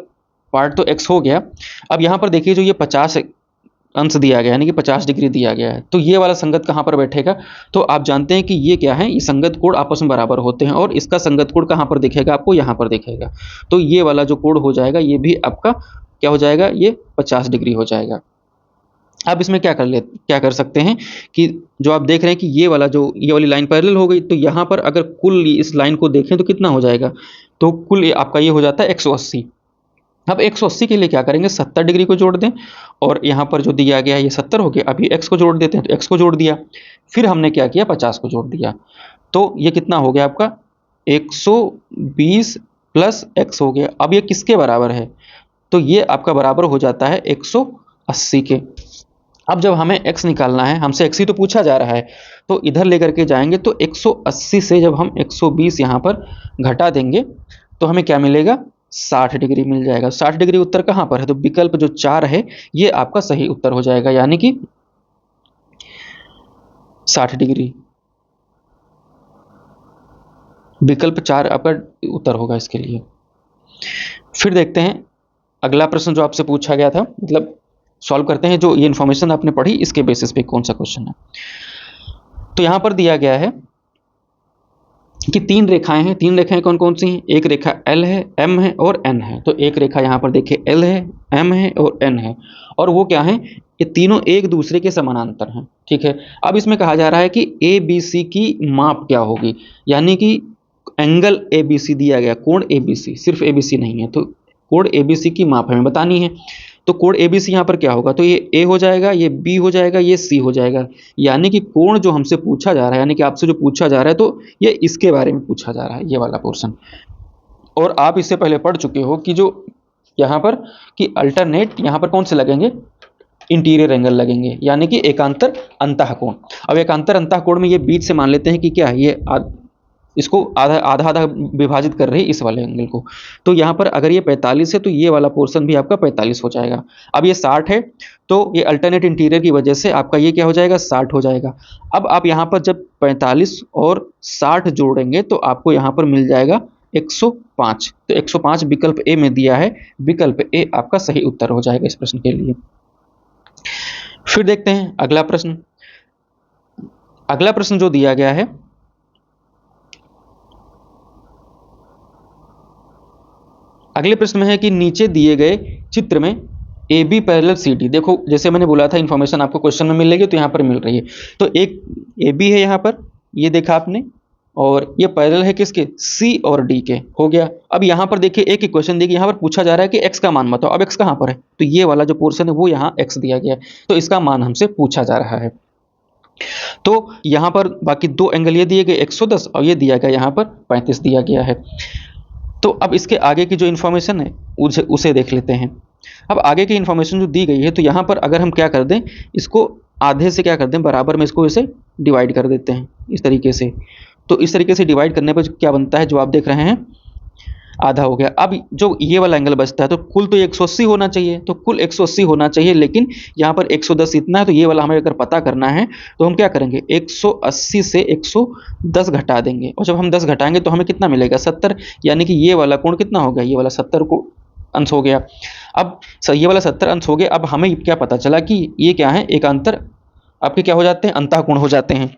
पार्ट तो x हो गया। अब यहाँ पर देखिए जो ये 50 अंश दिया गया यानी कि 50 डिग्री दिया गया है, तो ये वाला संगत कहाँ पर बैठेगा, तो आप जानते हैं कि ये क्या है, ये संगत कोण आपस में बराबर होते हैं और इसका संगत कोण कहाँ पर दिखेगा, आपको यहाँ पर दिखेगा। तो ये वाला जो कोण हो जाएगा ये भी आपका क्या हो जाएगा, ये 50 डिग्री हो जाएगा। अब इसमें क्या कर सकते हैं कि जो आप देख रहे हैं कि ये वाली लाइन पैरेलल हो गई, तो यहाँ पर अगर कुल इस लाइन को देखें तो कितना हो जाएगा, तो कुल आपका ये हो जाता है 180। अब 180 के लिए क्या करेंगे, 70 डिग्री को जोड़ दें और यहाँ पर जो दिया गया है ये 70 हो गया। अभी x को जोड़ देते हैं, तो x को जोड़ दिया, फिर हमने क्या किया 50 को जोड़ दिया, तो ये कितना हो गया आपका 120 प्लस x हो गया। अब ये किसके बराबर है, तो ये आपका बराबर हो जाता है 180 के। अब जब हमें x निकालना है, हमसे x ही तो पूछा जा रहा है, तो इधर लेकर के जाएंगे तो 180 से जब हम 120 यहाँ पर घटा देंगे तो हमें क्या मिलेगा, 60 डिग्री मिल जाएगा। 60 डिग्री उत्तर कहाँ पर है, तो विकल्प जो 4 है ये आपका सही उत्तर हो जाएगा, यानी कि 60 डिग्री विकल्प 4 आपका उत्तर होगा इसके लिए। फिर देखते हैं अगला प्रश्न जो आपसे पूछा गया था, मतलब सॉल्व करते हैं जो ये इन्फॉर्मेशन आपने पढ़ी इसके बेसिस पे कौन सा क्वेश्चन है। तो यहां पर दिया गया है कि तीन रेखाएं हैं। तीन रेखाएं कौन कौन सी हैं, एक रेखा L है, M है और N है। तो एक रेखा यहाँ पर देखिए L है, M है और N है, और वो क्या है, ये तीनों एक दूसरे के समानांतर हैं। ठीक है, अब इसमें कहा जा रहा है कि ABC की माप क्या होगी, यानी कि एंगल ABC दिया गया, कोण ABC, सिर्फ ABC नहीं है, तो कोण ABC की माप हमें बतानी है। तो कोण ABC यहाँ पर क्या होगा, तो ये A हो जाएगा, ये B हो जाएगा, ये C हो जाएगा। यानी कि कोण जो हमसे पूछा जा रहा है, यानी कि आपसे जो पूछा जा रहा है, तो ये इसके बारे में पूछा जा रहा है, ये वाला पोर्शन। और आप इससे पहले पढ़ चुके हो कि जो यहाँ पर कि अल्टरनेट यहाँ पर कौन से लगेंगे, इंटीरियर एंगल लगेंगे, यानी कि एकांतर अंतःकोण। अब एकांतर अंतःकोण में ये बीच से मान लेते हैं कि क्या है, ये इसको आधा आधा विभाजित कर रही है इस वाले एंगल को। तो यहाँ पर अगर ये 45 है तो ये वाला पोर्शन भी आपका 45 हो जाएगा। अब ये 60 है तो ये अल्टरनेट इंटीरियर की वजह से आपका ये क्या हो जाएगा, 60 हो जाएगा। अब आप यहाँ पर जब 45 और 60 जोड़ेंगे तो आपको यहाँ पर मिल जाएगा 105। तो 105 विकल्प ए में दिया है, विकल्प ए आपका सही उत्तर हो जाएगा इस प्रश्न के लिए। फिर देखते हैं अगला प्रश्न। अगला प्रश्न जो दिया गया है, अगले प्रश्न में है कि नीचे दिए गए चित्र में A B parallel C D. देखो जैसे मैंने बोला था इन्फॉर्मेशन आपको क्वेश्चन में मिलेगी, तो यहाँ पर मिल रही है। तो एक ए बी है यहाँ पर, ये देखा आपने, और ये पैरेलल है किसके, सी और डी के, हो गया। अब यहाँ पर देखिए एक इक्वेशन देखिए, यहाँ पर पूछा जा रहा है कि एक्स का मान बताओ। अब एक्स कहाँ पर है, तो ये वाला जो पोर्शन है वो यहाँ एक्स दिया गया है, तो इसका मान हमसे पूछा जा रहा है। तो यहाँ पर बाकी दो एंगल ये दिए गए 110 और ये दिया गया यहाँ पर 35 दिया गया है। तो अब इसके आगे की जो इन्फॉर्मेशन है उसे देख लेते हैं। अब आगे की इन्फॉर्मेशन जो दी गई है, तो यहाँ पर अगर हम क्या कर दें, इसको आधे से क्या कर दें, बराबर में इसको इसे डिवाइड कर देते हैं इस तरीके से। तो इस तरीके से डिवाइड करने पर क्या बनता है, जो आप देख रहे हैं आधा हो गया। अब जो ये वाला एंगल बचता है, तो कुल तो 180 होना चाहिए, तो कुल 180 होना चाहिए, लेकिन यहाँ पर 110 इतना है, तो ये वाला हमें अगर पता करना है तो हम क्या करेंगे, 180 से 110 घटा देंगे, और जब हम 10 घटाएंगे तो हमें कितना मिलेगा, 70। यानी कि ये वाला कोण कितना हो गया, ये वाला 70 को अंश हो गया। अब ये वाला 70 अंश हो गया। अब हमें क्या पता चला कि ये क्या है, एकांतर आपके क्या हो जाते हैं, अंतःकोण हो जाते हैं।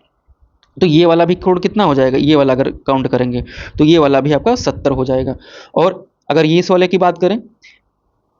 तो ये वाला भी कोण कितना हो जाएगा, ये वाला अगर काउंट करेंगे तो ये वाला भी आपका 70 हो जाएगा। और अगर ये इस वाले की बात करें,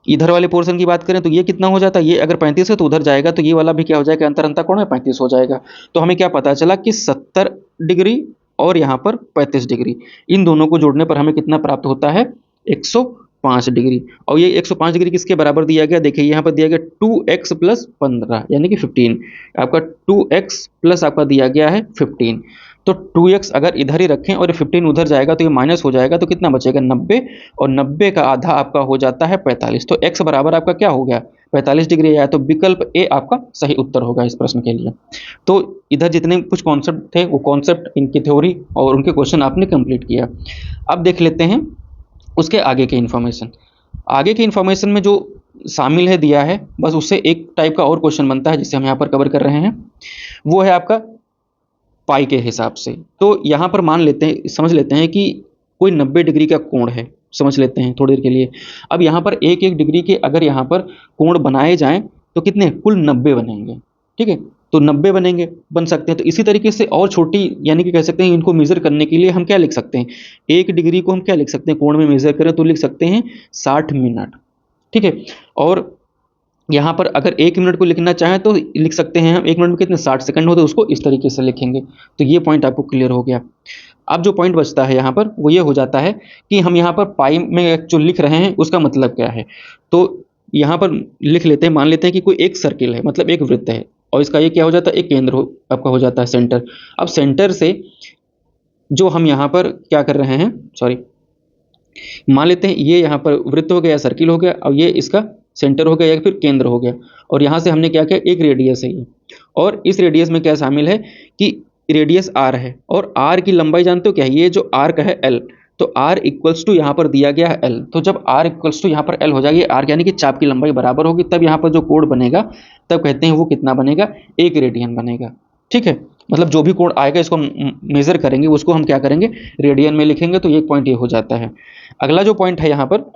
इधर वाले पोर्शन की बात करें तो ये कितना हो जाता है, ये अगर 35 है तो उधर जाएगा तो ये वाला भी क्या हो जाएगा, अंतर अंतर कोण में 35 हो जाएगा। तो हमें क्या पता चला कि 70 डिग्री और यहाँ पर 35 डिग्री, इन दोनों को जोड़ने पर हमें कितना प्राप्त होता है, 105 डिग्री। और ये 105 डिग्री किसके बराबर दिया गया, देखिए यहाँ पर दिया गया 2x प्लस 15 यानी कि 15, आपका 2x प्लस आपका दिया गया है 15। तो 2x अगर इधर ही रखें और 15 उधर जाएगा तो ये माइनस हो जाएगा, तो कितना बचेगा 90, और 90 का आधा आपका हो जाता है 45। तो x बराबर आपका क्या हो गया, 45 डिग्री आया। तो विकल्प ए आपका सही उत्तर होगा इस प्रश्न के लिए। तो इधर जितने कुछ कॉन्सेप्ट थे वो कॉन्सेप्ट, इनकी थ्योरी और उनके क्वेश्चन आपने कंप्लीट किया। अब देख लेते हैं उसके आगे के इन्फॉर्मेशन। आगे की इन्फॉर्मेशन में जो शामिल है दिया है, बस उससे एक टाइप का और क्वेश्चन बनता है जिसे हम यहाँ पर कवर कर रहे हैं, वो है आपका पाई के हिसाब से। तो यहाँ पर मान लेते हैं, समझ लेते हैं कि कोई 90 डिग्री का कोण है, समझ लेते हैं थोड़ी देर के लिए। अब यहाँ पर एक एक डिग्री के अगर यहाँ पर कोण बनाए जाएं तो कितने, कुल 90 बनेंगे, ठीक है। तो 90 बनेंगे, बन सकते हैं। तो इसी तरीके से और छोटी, यानी कि कह सकते हैं इनको मेजर करने के लिए हम क्या लिख सकते हैं, एक डिग्री को हम क्या लिख सकते हैं, कोण में मेजर करें तो लिख सकते हैं 60 मिनट, ठीक है। और यहाँ पर अगर 1 मिनट को लिखना चाहें तो लिख सकते हैं हम 1 मिनट में कितने 60 सेकंड होते हैं, उसको इस तरीके से लिखेंगे। तो ये पॉइंट आपको क्लियर हो गया। अब जो पॉइंट बचता है यहाँ पर वो ये हो जाता है कि हम यहाँ पर पाई में जो लिख रहे हैं उसका मतलब क्या है। तो यहाँ पर लिख लेते हैं, मान लेते हैं कि कोई एक सर्किल है, मतलब एक वृत्त है, और इसका ये क्या हो जाता है, एक केंद्र आपका हो जाता है सेंटर। अब सेंटर से जो हम यहाँ पर क्या कर रहे हैं, सॉरी, मान लेते हैं ये यहाँ पर वृत्त हो गया, सर्किल हो गया, और ये इसका सेंटर हो गया या फिर केंद्र हो गया। और यहाँ से हमने क्या किया, एक रेडियस है ये, और इस रेडियस में क्या शामिल है कि रेडियस आर है, और आर की लंबाई जानते हो क्या है, ये जो आर का है एल। तो आर इक्वल्स टू यहाँ पर दिया गया है एल। तो जब आर इक्वल्स टू यहाँ पर एल हो जाएगी, आर यानी कि चाप की लंबाई बराबर होगी, तब यहाँ पर जो कोण बनेगा तब कहते हैं वो कितना बनेगा, 1 रेडियन बनेगा, ठीक है। मतलब जो भी कोण आएगा इसको मेजर करेंगे, उसको हम क्या करेंगे, रेडियन में लिखेंगे। तो एक पॉइंट ये हो जाता है। अगला जो पॉइंट है यहाँ पर,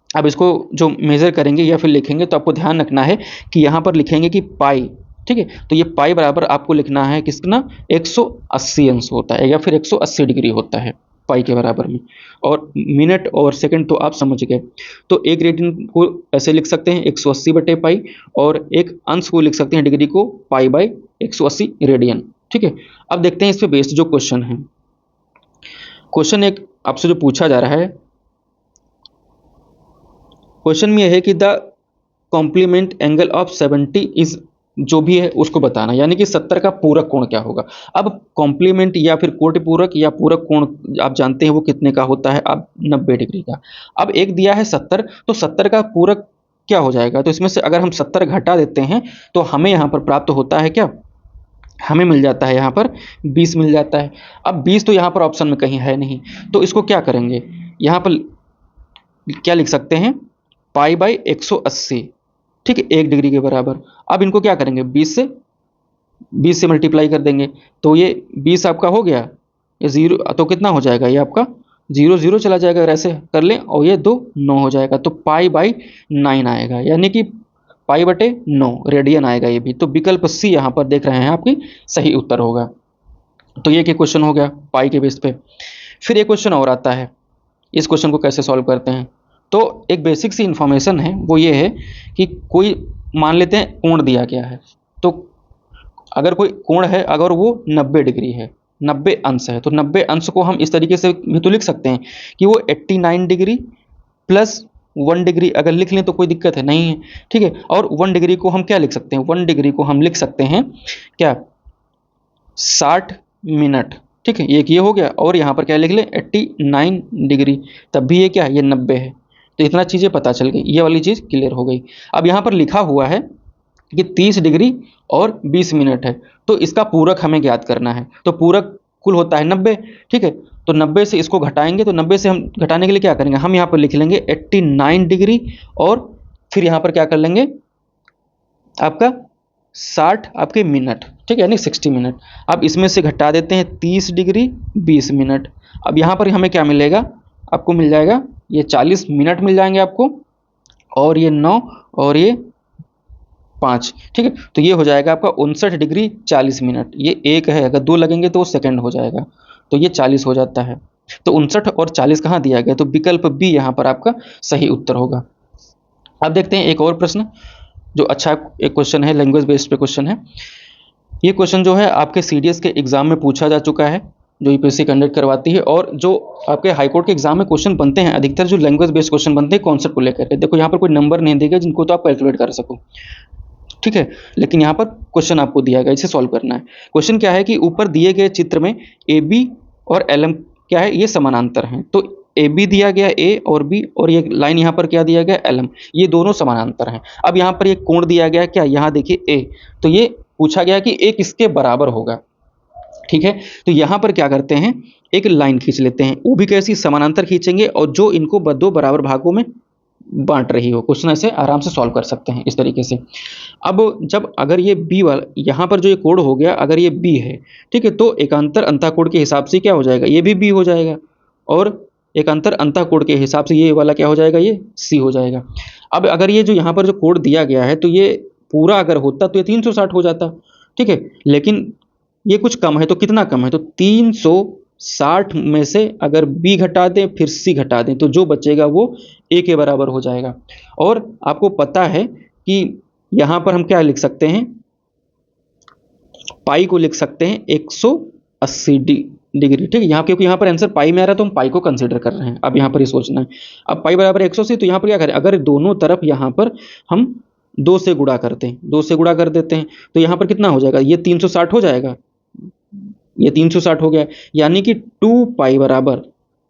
अब इसको जो मेजर करेंगे या फिर लिखेंगे तो आपको ध्यान रखना है कि यहाँ पर लिखेंगे कि पाई, ठीक है। तो ये पाई बराबर आपको लिखना है किसना, 180 अंश होता है या फिर 180 डिग्री होता है पाई के बराबर में। और मिनट और सेकंड तो आप समझ गए। तो एक रेडियन को ऐसे लिख सकते हैं 180 बटे पाई, और एक अंश को लिख सकते हैं डिग्री को पाई बाई 180 रेडियन, ठीक है। अब देखते हैं इस पे बेस्ड जो क्वेश्चन है। क्वेश्चन एक आपसे जो पूछा जा रहा है, क्वेश्चन में यह है कि the complement angle of 70 is, जो भी है उसको बताना, यानी कि 70 का पूरक कोण क्या होगा। अब कॉम्प्लीमेंट या फिर कोटि पूरक या पूरक कोण आप जानते हैं वो कितने का होता है, अब 90 डिग्री का। अब एक दिया है 70, तो 70 का पूरक क्या हो जाएगा, तो इसमें से अगर हम 70 घटा देते हैं तो हमें यहाँ पर प्राप्त होता है क्या, हमें मिल जाता है यहाँ पर 20 मिल जाता है। अब 20 तो यहाँ पर ऑप्शन में कहीं है नहीं, तो इसको क्या करेंगे, यहाँ पर क्या लिख सकते हैं, पाई बाई 180, ठीक है, 1 डिग्री के बराबर। अब इनको क्या करेंगे, 20 से मल्टीप्लाई कर देंगे, तो ये 20 आपका हो गया, ये 0 तो कितना हो जाएगा, ये आपका 0 0 चला जाएगा, अगर ऐसे कर लें, और ये 2 9 हो जाएगा। तो पाई बाई 9 आएगा, यानी कि पाई बटे 9 रेडियन आएगा ये भी। तो विकल्प सी यहाँ पर देख रहे हैं आपकी सही उत्तर होगा। तो ये क्या क्वेश्चन हो गया पाई के बेस पे। फिर एक क्वेश्चन और आता है, इस क्वेश्चन को कैसे सॉल्व करते हैं। तो एक बेसिक सी इन्फॉर्मेशन है, वो ये है कि कोई मान लेते हैं कोण दिया गया है, तो अगर कोई कोण है, अगर वो 90 डिग्री है, 90 अंश है, तो 90 अंश को हम इस तरीके से भी तो लिख सकते हैं कि वो 89 डिग्री प्लस 1 डिग्री अगर लिख लें तो कोई दिक्कत है नहीं है, ठीक है। और 1 डिग्री को हम क्या लिख सकते हैं, 1 डिग्री को हम लिख सकते हैं क्या, 60 मिनट, ठीक है। एक ये हो गया, और यहाँ पर क्या लिख लें 89 डिग्री, तब भी ये क्या है, ये 90 है। तो इतना चीज़ें पता चल गई, ये वाली चीज़ क्लियर हो गई। अब यहाँ पर लिखा हुआ है कि 30 डिग्री और 20 मिनट है, तो इसका पूरक हमें ज्ञात करना है। तो पूरक कुल होता है 90, ठीक है। तो 90 से इसको घटाएंगे, तो 90 से हम घटाने के लिए क्या करेंगे, हम यहाँ पर लिख लेंगे 89 डिग्री, और फिर यहाँ पर क्या कर लेंगे आपका 60 आपके मिनट, ठीक है, यानी 60 मिनट। अब इसमें से घटा देते हैं 30 डिग्री 20 मिनट। अब यहाँ पर हमें क्या मिलेगा, आपको मिल जाएगा ये 40 मिनट मिल जाएंगे आपको, और ये 9 और ये 5, ठीक है। तो ये हो जाएगा आपका 59 डिग्री 40 मिनट। ये 1 है, अगर 2 लगेंगे तो वो सेकंड हो जाएगा, तो ये 40 हो जाता है। तो 59 और 40 कहाँ दिया गया, तो विकल्प बी यहाँ पर आपका सही उत्तर होगा। अब देखते हैं एक और प्रश्न जो अच्छा एक क्वेश्चन है, लैंग्वेज बेस्ड पे क्वेश्चन है। ये क्वेश्चन जो है आपके सीडीएस के एग्जाम में पूछा जा चुका है, जो यूपीएससी कंडक्ट करवाती है, और जो आपके हाईकोर्ट के एग्जाम में क्वेश्चन बनते हैं अधिकतर जो लैंग्वेज बेस्ड क्वेश्चन बनते हैं कॉन्सेप्ट को लेकर के। देखो यहाँ पर कोई नंबर नहीं दिया जिनको तो आप कैलकुलेट कर सको, ठीक है, लेकिन यहाँ पर क्वेश्चन आपको दिया गया, इसे सॉल्व करना है। क्वेश्चन क्या है कि ऊपर दिए गए चित्र में ए बी और एल एम क्या है, ये समानांतर हैं। तो ए बी दिया गया ए और बी, और ये लाइन यहाँ पर क्या दिया गया एल एम, ये दोनों समानांतर हैं। अब यहाँ पर एक कोण दिया गया क्या, यहाँ देखिए ए, तो ये पूछा गया कि ए किसके बराबर होगा, ठीक है। तो यहाँ पर क्या करते हैं, एक लाइन खींच लेते हैं, वो भी कैसी, समानांतर खींचेंगे, और जो इनको दो बराबर भागों में बांट रही हो। क्वेश्चन ऐसे आराम से सॉल्व कर सकते हैं इस तरीके से। अब जब अगर ये बी वाला यहाँ पर जो ये कोण हो गया, अगर ये बी है, ठीक है, तो एकांतर अंतःकोण के हिसाब से क्या हो जाएगा, ये भी बी हो जाएगा, और एकांतर अंतःकोण के हिसाब से ये वाला क्या हो जाएगा, ये सी हो जाएगा। अब अगर ये जो यहाँ पर जो कोण दिया गया है, तो ये पूरा अगर होता तो ये 360 हो जाता, ठीक है, लेकिन ये कुछ कम है, तो कितना कम है, तो 360 में से अगर बी घटा दें फिर सी घटा दें, तो जो बचेगा वो ए के बराबर हो जाएगा। और आपको पता है कि यहाँ पर हम क्या लिख सकते हैं, पाई को लिख सकते हैं 180 डिग्री, ठीक है, यहाँ क्योंकि यहाँ पर आंसर पाई में आ रहा है तो हम पाई को कंसीडर कर रहे हैं। अब यहाँ पर ये सोचना है, अब पाई बराबर 180, तो यहाँ पर क्या करें, अगर दोनों तरफ यहाँ पर हम 2 से गुणा करते हैं, 2 से गुणा कर देते हैं, तो यहाँ पर कितना हो जाएगा, ये 360 हो जाएगा, ये 360 हो गया, यानी कि 2 पाई बराबर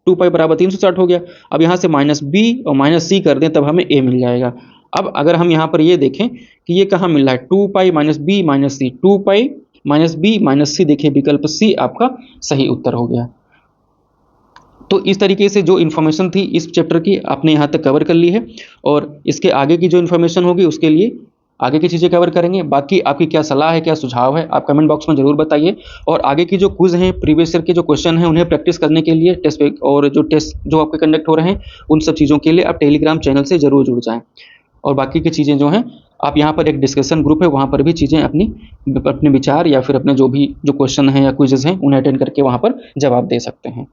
360 हो गया। अब यहाँ से माइनस बी और माइनस सी कर दें, तब हमें ए मिल जाएगा। अब अगर हम यहाँ पर ये देखें कि ये कहाँ मिल रहा है, 2 पाई माइनस बी माइनस सी, 2 पाई माइनस बी माइनस सी, देखिए विकल्प सी आपका सही उत्तर हो गया। तो इस तरीके से जो इन्फॉर्मेशन थी इस चैप्टर की आपने यहाँ तक कवर कर ली है, और इसके आगे की जो इन्फॉर्मेशन होगी उसके लिए आगे की चीज़ें कवर करेंगे। बाकी आपकी क्या सलाह है, क्या सुझाव है, आप कमेंट बॉक्स में ज़रूर बताइए। और आगे की जो क्विज़ हैं, प्रीवियस ईयर के जो क्वेश्चन हैं, उन्हें प्रैक्टिस करने के लिए और जो टेस्ट जो आपके कंडक्ट हो रहे हैं, उन सब चीज़ों के लिए आप टेलीग्राम चैनल से ज़रूर जुड़ जाएँ। और बाकी की चीज़ें जो हैं, आप यहाँ पर एक डिस्कशन ग्रुप है, वहाँ पर भी चीज़ें अपने विचार या फिर अपने जो भी जो क्वेश्चन हैं या क्विज़ेज़ हैं, उन्हें अटेंड करके वहाँ पर जवाब दे सकते हैं।